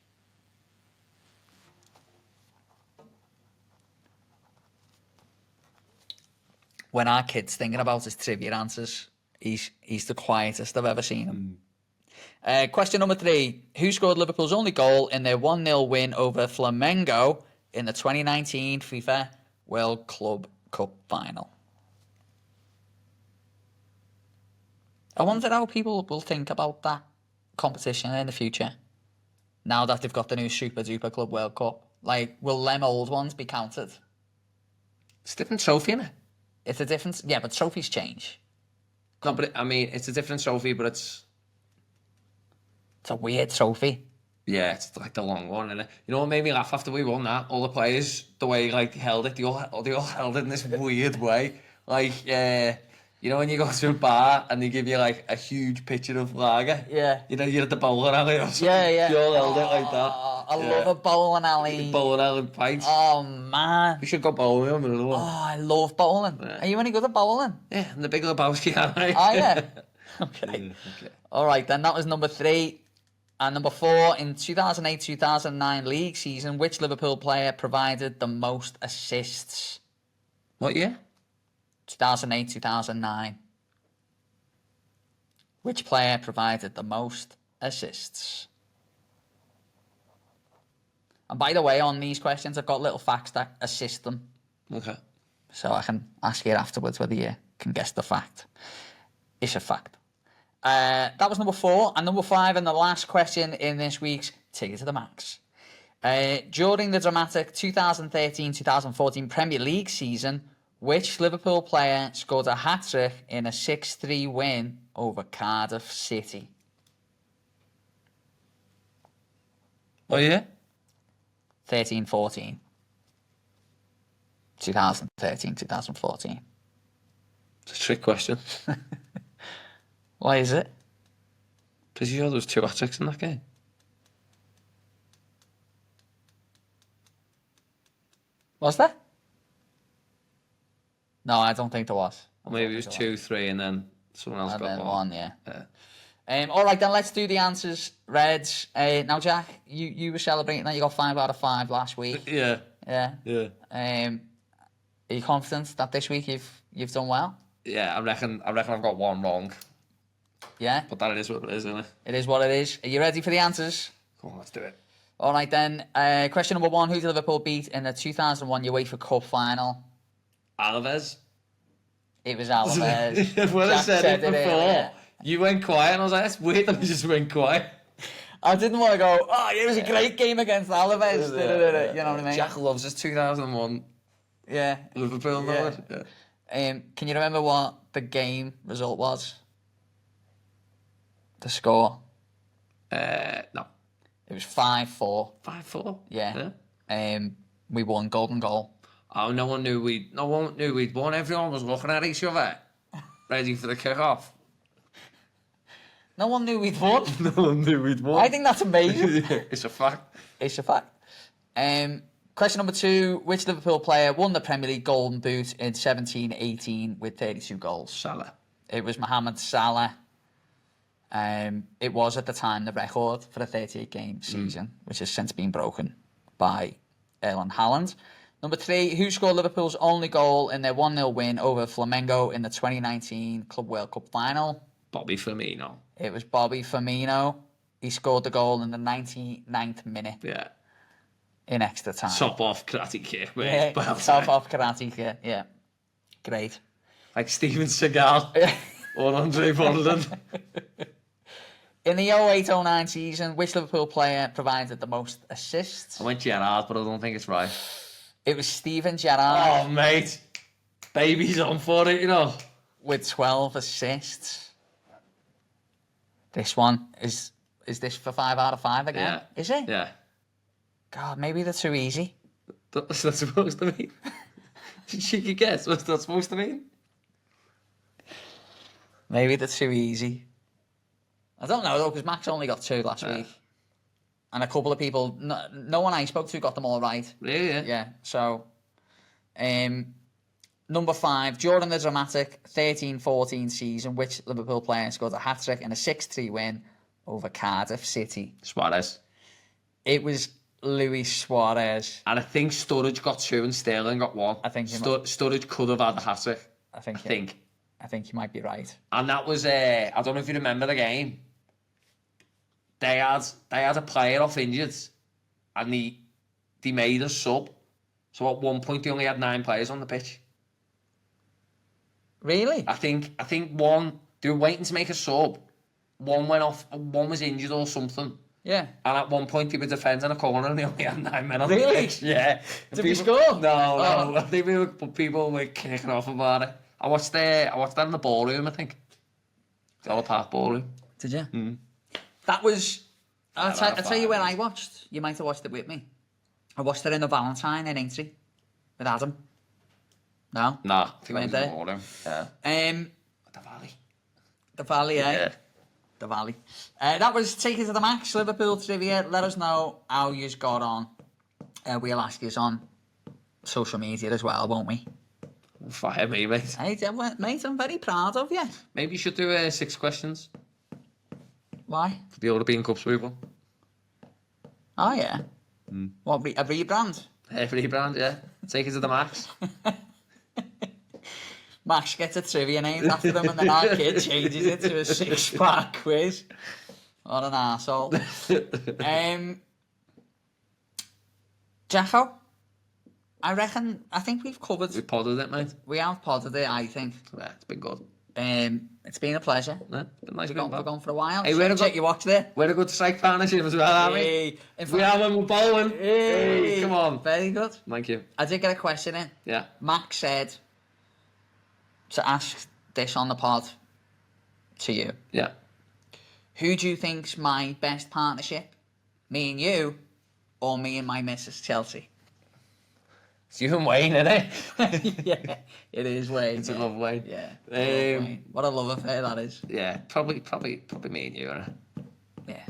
[SPEAKER 3] When our kid's thinking about his trivia answers, he's the quietest I've ever seen him. Question number 3. Who scored Liverpool's only goal in their 1-0 win over Flamengo in the 2019 FIFA World Club Cup final? I wonder how people will think about that competition in the future, now that they've got the new Super Duper Club World Cup. Like, will them old ones be counted?
[SPEAKER 4] It's a different trophy, innit?
[SPEAKER 3] It's a different... Yeah, but trophies change.
[SPEAKER 4] No, but it's a different trophy, but it's
[SPEAKER 3] a weird trophy.
[SPEAKER 4] Yeah, it's like the long one, innit? You know what made me laugh after we won that? All the players, the way like held it, they all held it in this weird way. Like, you know when you go to a bar and they give you like a huge pitcher of lager?
[SPEAKER 3] Yeah.
[SPEAKER 4] You know, you're at the bowling alley or something.
[SPEAKER 3] Yeah.
[SPEAKER 4] You all held it like that.
[SPEAKER 3] I love a bowling alley.
[SPEAKER 4] Bowling alley pints.
[SPEAKER 3] Oh, man.
[SPEAKER 4] We should go bowling on another one.
[SPEAKER 3] Oh, I love bowling.
[SPEAKER 4] Yeah.
[SPEAKER 3] Are you any good at bowling?
[SPEAKER 4] Yeah, and the Big Lebowski alley.
[SPEAKER 3] Oh, yeah. Okay. All right, then. That was number 3. And number 4, in 2008-2009 league season, which Liverpool player provided the most assists?
[SPEAKER 4] What year?
[SPEAKER 3] 2008-2009. Which player provided the most assists? And by the way, on these questions, I've got little facts that assist them.
[SPEAKER 4] Okay.
[SPEAKER 3] So I can ask you afterwards whether you can guess the fact. It's a fact. That was number 4. And number 5, and the last question in this week's Take It to the Max. During the dramatic 2013-2014 Premier League season, which Liverpool player scored a hat-trick in a 6-3 win over Cardiff City?
[SPEAKER 4] Oh, yeah?
[SPEAKER 3] 13-14. 2013-2014.
[SPEAKER 4] It's a trick question.
[SPEAKER 3] Why is it?
[SPEAKER 4] Because you know there was 2 hat-tricks in that game.
[SPEAKER 3] Was there? No, I don't think there was.
[SPEAKER 4] Or maybe it was 2, 3, and then someone else
[SPEAKER 3] And
[SPEAKER 4] got
[SPEAKER 3] then
[SPEAKER 4] 1.
[SPEAKER 3] one, yeah. All right, then let's do the answers, Reds. Now, Jack, you were celebrating that you got 5 out of 5 last week.
[SPEAKER 4] Yeah.
[SPEAKER 3] Yeah.
[SPEAKER 4] Yeah.
[SPEAKER 3] Are you confident that this week you've done well?
[SPEAKER 4] Yeah, I reckon I've got 1 wrong.
[SPEAKER 3] Yeah.
[SPEAKER 4] But that is what it is, isn't it?
[SPEAKER 3] It is what it is. Are you ready for the answers?
[SPEAKER 4] Come on, let's do it.
[SPEAKER 3] All right, then. Question number 1, who did Liverpool beat in the 2001 UEFA Cup final?
[SPEAKER 4] Alaves.
[SPEAKER 3] It was Alvarez.
[SPEAKER 4] When I
[SPEAKER 3] Jack
[SPEAKER 4] said it before,
[SPEAKER 3] earlier.
[SPEAKER 4] you went quiet, and I was like, that's weird that you just went quiet.
[SPEAKER 3] I didn't want to go, it was a great game against Alvarez. You know what I mean?
[SPEAKER 4] Jack loves his 2001
[SPEAKER 3] Yeah.
[SPEAKER 4] Liverpool.
[SPEAKER 3] Yeah.
[SPEAKER 4] Yeah.
[SPEAKER 3] Can you remember what the game result was? The score?
[SPEAKER 4] No.
[SPEAKER 3] It was 5-4.
[SPEAKER 4] 5-4?
[SPEAKER 3] Yeah. We won golden goal.
[SPEAKER 4] Oh, no one knew we'd won. Everyone was looking at each other, ready for the kick-off.
[SPEAKER 3] No one knew we'd won.
[SPEAKER 4] No one knew we'd won.
[SPEAKER 3] I think that's amazing.
[SPEAKER 4] It's a fact.
[SPEAKER 3] It's a fact. Question number 2. Which Liverpool player won the Premier League Golden Boot in 17-18 with 32 goals?
[SPEAKER 4] Salah.
[SPEAKER 3] It was Mohamed Salah. It was at the time the record for a 38-game season, which has since been broken by Erling Haaland. Number 3. Who scored Liverpool's only goal in their 1-0 win over Flamengo in the 2019 Club World Cup final?
[SPEAKER 4] Bobby Firmino.
[SPEAKER 3] It was Bobby Firmino. He scored the goal in the 99th minute.
[SPEAKER 4] Yeah.
[SPEAKER 3] In extra time.
[SPEAKER 4] Top off karate kick, mate.
[SPEAKER 3] Yeah, top off karate kick. Yeah. Great.
[SPEAKER 4] Like Steven Seagal or Andre Bondon.
[SPEAKER 3] In the 08-09 season, which Liverpool player provided the most assists?
[SPEAKER 4] I went Gerrard, but I don't think it's right.
[SPEAKER 3] It was Steven Gerrard
[SPEAKER 4] Oh, mate. Baby's on for it, you know.
[SPEAKER 3] with 12 assists. This one is this for 5 out of 5 again?
[SPEAKER 4] Yeah.
[SPEAKER 3] Is it?
[SPEAKER 4] Yeah.
[SPEAKER 3] God, maybe they're too easy.
[SPEAKER 4] What's that supposed to mean? Cheeky guess. What's that supposed to mean?
[SPEAKER 3] Maybe they're too easy. I don't know though, because Max only got 2 last week. And a couple of people, no one I spoke to got them all right.
[SPEAKER 4] Really? Yeah.
[SPEAKER 3] Yeah, so... number 5, during the dramatic 13-14 season, which Liverpool player scored a hat-trick in a 6-3 win over Cardiff City?
[SPEAKER 4] Suarez.
[SPEAKER 3] It was Luis Suarez.
[SPEAKER 4] And I think Sturridge got 2 and Sterling got 1.
[SPEAKER 3] I think
[SPEAKER 4] Sturridge could have had a hat-trick.
[SPEAKER 3] I think you might be right.
[SPEAKER 4] And that was, I don't know if you remember the game. They had a player off injured, and they made a sub. So at one point they only had 9 players on the pitch.
[SPEAKER 3] Really?
[SPEAKER 4] I think one, they were waiting to make a sub. One went off, one was injured or something.
[SPEAKER 3] Yeah.
[SPEAKER 4] And at one point they were defending a corner and they only had 9 men on the
[SPEAKER 3] Really?
[SPEAKER 4] pitch. Yeah.
[SPEAKER 3] Did we score?
[SPEAKER 4] No. I think people were kicking off about it. I watched that in the ballroom, I think. The Oliver Park ballroom.
[SPEAKER 3] Did you?
[SPEAKER 4] Mm.
[SPEAKER 3] That was... I'll tell you when I watched. You might have watched it with me. I watched it in the Valentine in Aintree with Adam. No?
[SPEAKER 4] Nah, I think it
[SPEAKER 3] Went
[SPEAKER 4] was
[SPEAKER 3] there?
[SPEAKER 4] in the ballroom. Yeah. The Valley.
[SPEAKER 3] The Valley, eh?
[SPEAKER 4] Yeah.
[SPEAKER 3] The Valley. That was Take It to the Max, Liverpool Trivia. Let us know how you got on. We'll ask you on social media as well, won't we?
[SPEAKER 4] Fire me, mate.
[SPEAKER 3] Hey, mate, I'm very proud of you.
[SPEAKER 4] Maybe you should do 6 questions
[SPEAKER 3] Why?
[SPEAKER 4] for the European Cup sweeper.
[SPEAKER 3] Oh, yeah. What, a rebrand?
[SPEAKER 4] Every brand, yeah. Take it to the max.
[SPEAKER 3] Max gets a trivia named after them and then our kid changes it to a 6-pack quiz. What an arsehole. Jacko, I think we've covered...
[SPEAKER 4] We podded it, mate.
[SPEAKER 3] We have podded it, I think.
[SPEAKER 4] Yeah, it's been good.
[SPEAKER 3] It's been a pleasure.
[SPEAKER 4] Yeah, it's been nice
[SPEAKER 3] We've
[SPEAKER 4] going
[SPEAKER 3] gone for a while.
[SPEAKER 4] Hey,
[SPEAKER 3] Check you watched it.
[SPEAKER 4] We're a good strike partnership as well, aren't we?
[SPEAKER 3] Hey, in
[SPEAKER 4] We
[SPEAKER 3] fact-
[SPEAKER 4] are when we're bowling.
[SPEAKER 3] Hey,
[SPEAKER 4] Come on.
[SPEAKER 3] Very good.
[SPEAKER 4] Thank you.
[SPEAKER 3] I did get a question in.
[SPEAKER 4] Yeah.
[SPEAKER 3] Max said to ask this on the pod to you.
[SPEAKER 4] Yeah.
[SPEAKER 3] Who do you think's my best partnership? Me and you, or me and my Mrs. Chelsea?
[SPEAKER 4] It's you and Wayne, isn't it?
[SPEAKER 3] Yeah, it is Wayne.
[SPEAKER 4] It's a love Wayne.
[SPEAKER 3] Yeah. Wayne. What a love affair that is.
[SPEAKER 4] Yeah, probably me and you, innit?
[SPEAKER 3] Yeah.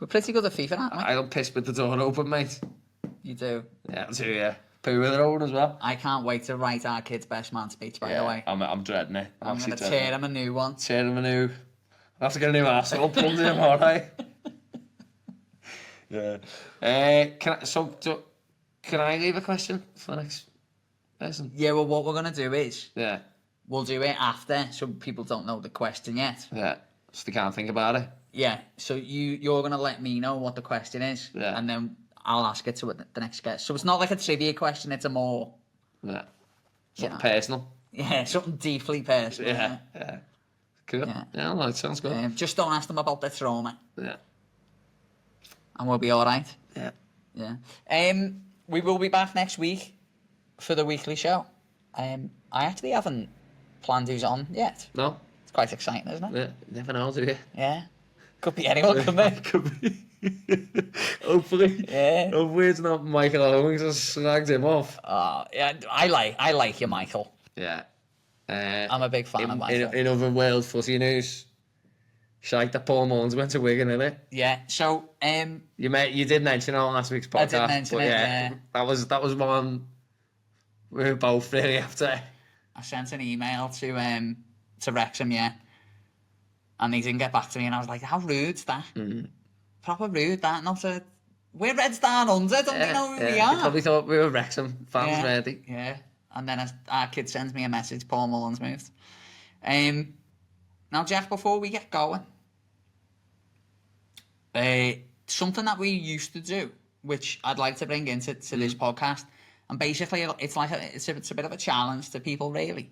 [SPEAKER 3] We're pretty good at FIFA, aren't we?
[SPEAKER 4] I don't piss with the door open, mate.
[SPEAKER 3] You do.
[SPEAKER 4] Yeah, I do, yeah. Poo with it open as well.
[SPEAKER 3] I can't wait to write our kid's best man speech, by the way.
[SPEAKER 4] I'm dreading it.
[SPEAKER 3] I'm going to tear him a new one.
[SPEAKER 4] Tear him a new... I have to get a new arsehole pulled in, alright? Yeah. Can I leave a question for the next person?
[SPEAKER 3] Yeah, well, what we're going to do is,
[SPEAKER 4] Yeah.
[SPEAKER 3] we'll do it after, so people don't know the question yet.
[SPEAKER 4] Yeah. So they can't think about it.
[SPEAKER 3] Yeah, so you're going to let me know what the question is,
[SPEAKER 4] Yeah.
[SPEAKER 3] and then I'll ask it to the next guest. So it's not like a trivia question, it's a more...
[SPEAKER 4] Yeah.
[SPEAKER 3] Yeah.
[SPEAKER 4] Something personal.
[SPEAKER 3] Yeah, something deeply personal.
[SPEAKER 4] Yeah. Cool.
[SPEAKER 3] Yeah.
[SPEAKER 4] Yeah, well, it sounds good.
[SPEAKER 3] Just don't ask them about their trauma,
[SPEAKER 4] Yeah.
[SPEAKER 3] and we'll be all right.
[SPEAKER 4] Yeah.
[SPEAKER 3] Yeah. We will be back next week for the weekly show. I actually haven't planned who's on yet.
[SPEAKER 4] No?
[SPEAKER 3] It's quite exciting, isn't it?
[SPEAKER 4] Yeah. Never know, do you?
[SPEAKER 3] Yeah. Could be anyone, couldn't it?
[SPEAKER 4] Could be. Hopefully.
[SPEAKER 3] Yeah.
[SPEAKER 4] Hopefully it's not Michael Owings that slagged him off.
[SPEAKER 3] Yeah. I like you, Michael.
[SPEAKER 4] Yeah.
[SPEAKER 3] I'm a big fan of Michael.
[SPEAKER 4] In other world footy news, shite that Paul Mullins went to Wigan, innit?
[SPEAKER 3] Yeah. So,
[SPEAKER 4] You did mention it on last week's podcast.
[SPEAKER 3] I did mention
[SPEAKER 4] but
[SPEAKER 3] it,
[SPEAKER 4] yeah. That was one we were both really after.
[SPEAKER 3] I sent an email to Wrexham, and he didn't get back to me, and I was like, how rude's that? Proper rude, that. Not to... We're Reds Down Under, don't they know who we are?
[SPEAKER 4] They probably thought we were Wrexham fans, really.
[SPEAKER 3] Yeah. And then our kid sends me a message, Paul Mullins moved. Now, Jack, before we get going, something that we used to do, which I'd like to bring into this podcast, and basically it's like it's a bit of a challenge to people, really.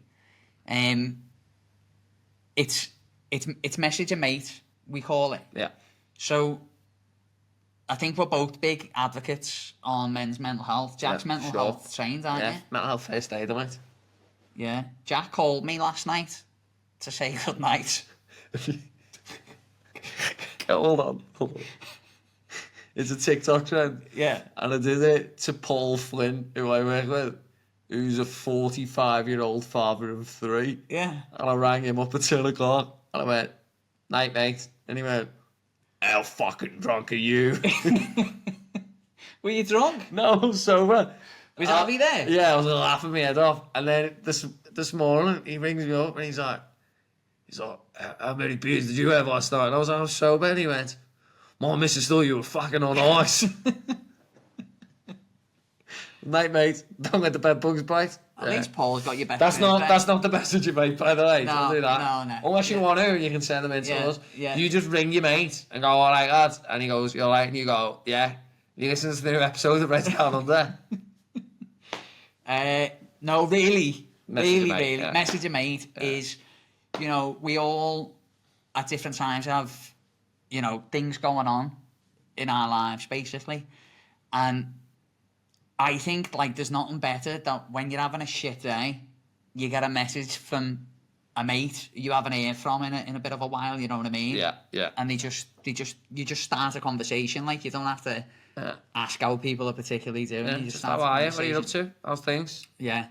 [SPEAKER 3] It's message a mate, we call it.
[SPEAKER 4] Yeah.
[SPEAKER 3] So I think we're both big advocates on men's mental health. Jack's mental health trained, aren't you?
[SPEAKER 4] Mental health first aid, mate.
[SPEAKER 3] Yeah. Jack called me last night to say good night.
[SPEAKER 4] Hold on. It's a TikTok trend.
[SPEAKER 3] Yeah.
[SPEAKER 4] And I did it to Paul Flynn, who I work with, who's a 45-year-old father of 3.
[SPEAKER 3] Yeah.
[SPEAKER 4] And I rang him up at 10 o'clock and I went, night, mate. And he went, how fucking drunk are you?
[SPEAKER 3] Were you drunk?
[SPEAKER 4] No, I was sober.
[SPEAKER 3] Was Abby there?
[SPEAKER 4] Yeah, I was laughing my head off. And then this morning, he rings me up and he's like, how many beers did you have last night? And I was like, I was sober. And he went, my missus thought you were fucking on ice. Night, mate. Don't let the bed bugs bite.
[SPEAKER 3] At least Paul's got your best.
[SPEAKER 4] That's not the message you make, by the way.
[SPEAKER 3] No,
[SPEAKER 4] Don't do that.
[SPEAKER 3] no.
[SPEAKER 4] Unless you want to, you can send them in to us.
[SPEAKER 3] Yeah.
[SPEAKER 4] You just ring your mate and go, all right, lad. And he goes, you all right? And you go, yeah. You listen to the new episode of Reds Down Under.
[SPEAKER 3] No, really.
[SPEAKER 4] Yeah.
[SPEAKER 3] Message a mate is, we all at different times have, things going on in our lives, basically. And I think, there's nothing better that when you're having a shit day, you get a message from a mate you haven't heard from in a bit of a while, you know what I mean?
[SPEAKER 4] Yeah.
[SPEAKER 3] And you just start a conversation, you don't have to ask how people are particularly doing.
[SPEAKER 4] Yeah,
[SPEAKER 3] You just
[SPEAKER 4] how
[SPEAKER 3] start
[SPEAKER 4] are
[SPEAKER 3] a
[SPEAKER 4] you? What are you up
[SPEAKER 3] conversation.
[SPEAKER 4] to? How's things?
[SPEAKER 3] Yeah.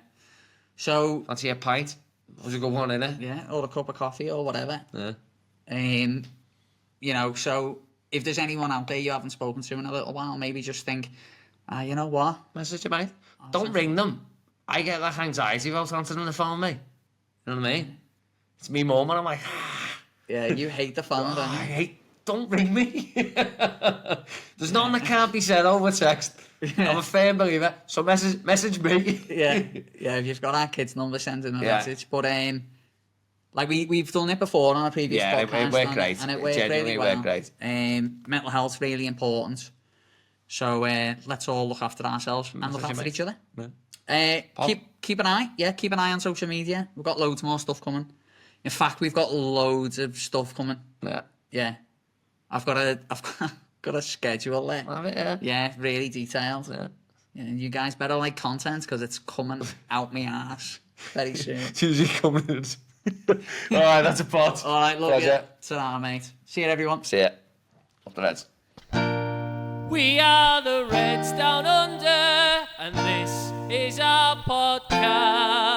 [SPEAKER 3] So...
[SPEAKER 4] Fancy a pint? Was a good one, innit?
[SPEAKER 3] Yeah, or a cup of coffee or whatever.
[SPEAKER 4] Yeah.
[SPEAKER 3] So if there's anyone out there you haven't spoken to in a little while, maybe just think, you know what?
[SPEAKER 4] Message your mate. Don't ring them. I get anxiety about answering the phone, mate. You know what I mean? It's me mum and I'm like,
[SPEAKER 3] Yeah, you hate the phone, don't you?
[SPEAKER 4] Don't ring me. There's nothing that can't be said over text. I'm a firm believer. So message me.
[SPEAKER 3] Yeah, if you've got our kids' number, send them a message. But we've done it before on a previous podcast.
[SPEAKER 4] It worked great.
[SPEAKER 3] And it worked
[SPEAKER 4] Genuinely
[SPEAKER 3] really well.
[SPEAKER 4] worked great.
[SPEAKER 3] Mental health's really important. So let's all look after ourselves and look after each other.
[SPEAKER 4] Yeah.
[SPEAKER 3] Keep an eye on social media. We've got loads more stuff coming. In fact, we've got loads of stuff coming. Yeah. I've got a schedule there.
[SPEAKER 4] Have it, yeah.
[SPEAKER 3] Yeah, really detailed. Yeah. You guys better like content because it's coming out my ass very soon.
[SPEAKER 4] As soon as you come in. Alright, that's a pot.
[SPEAKER 3] Alright, love
[SPEAKER 4] Pleasure.
[SPEAKER 3] you. Ta-ra, mate. See you, everyone.
[SPEAKER 4] See ya. Up the Reds.
[SPEAKER 2] We are the Reds Down Under, and this is our podcast.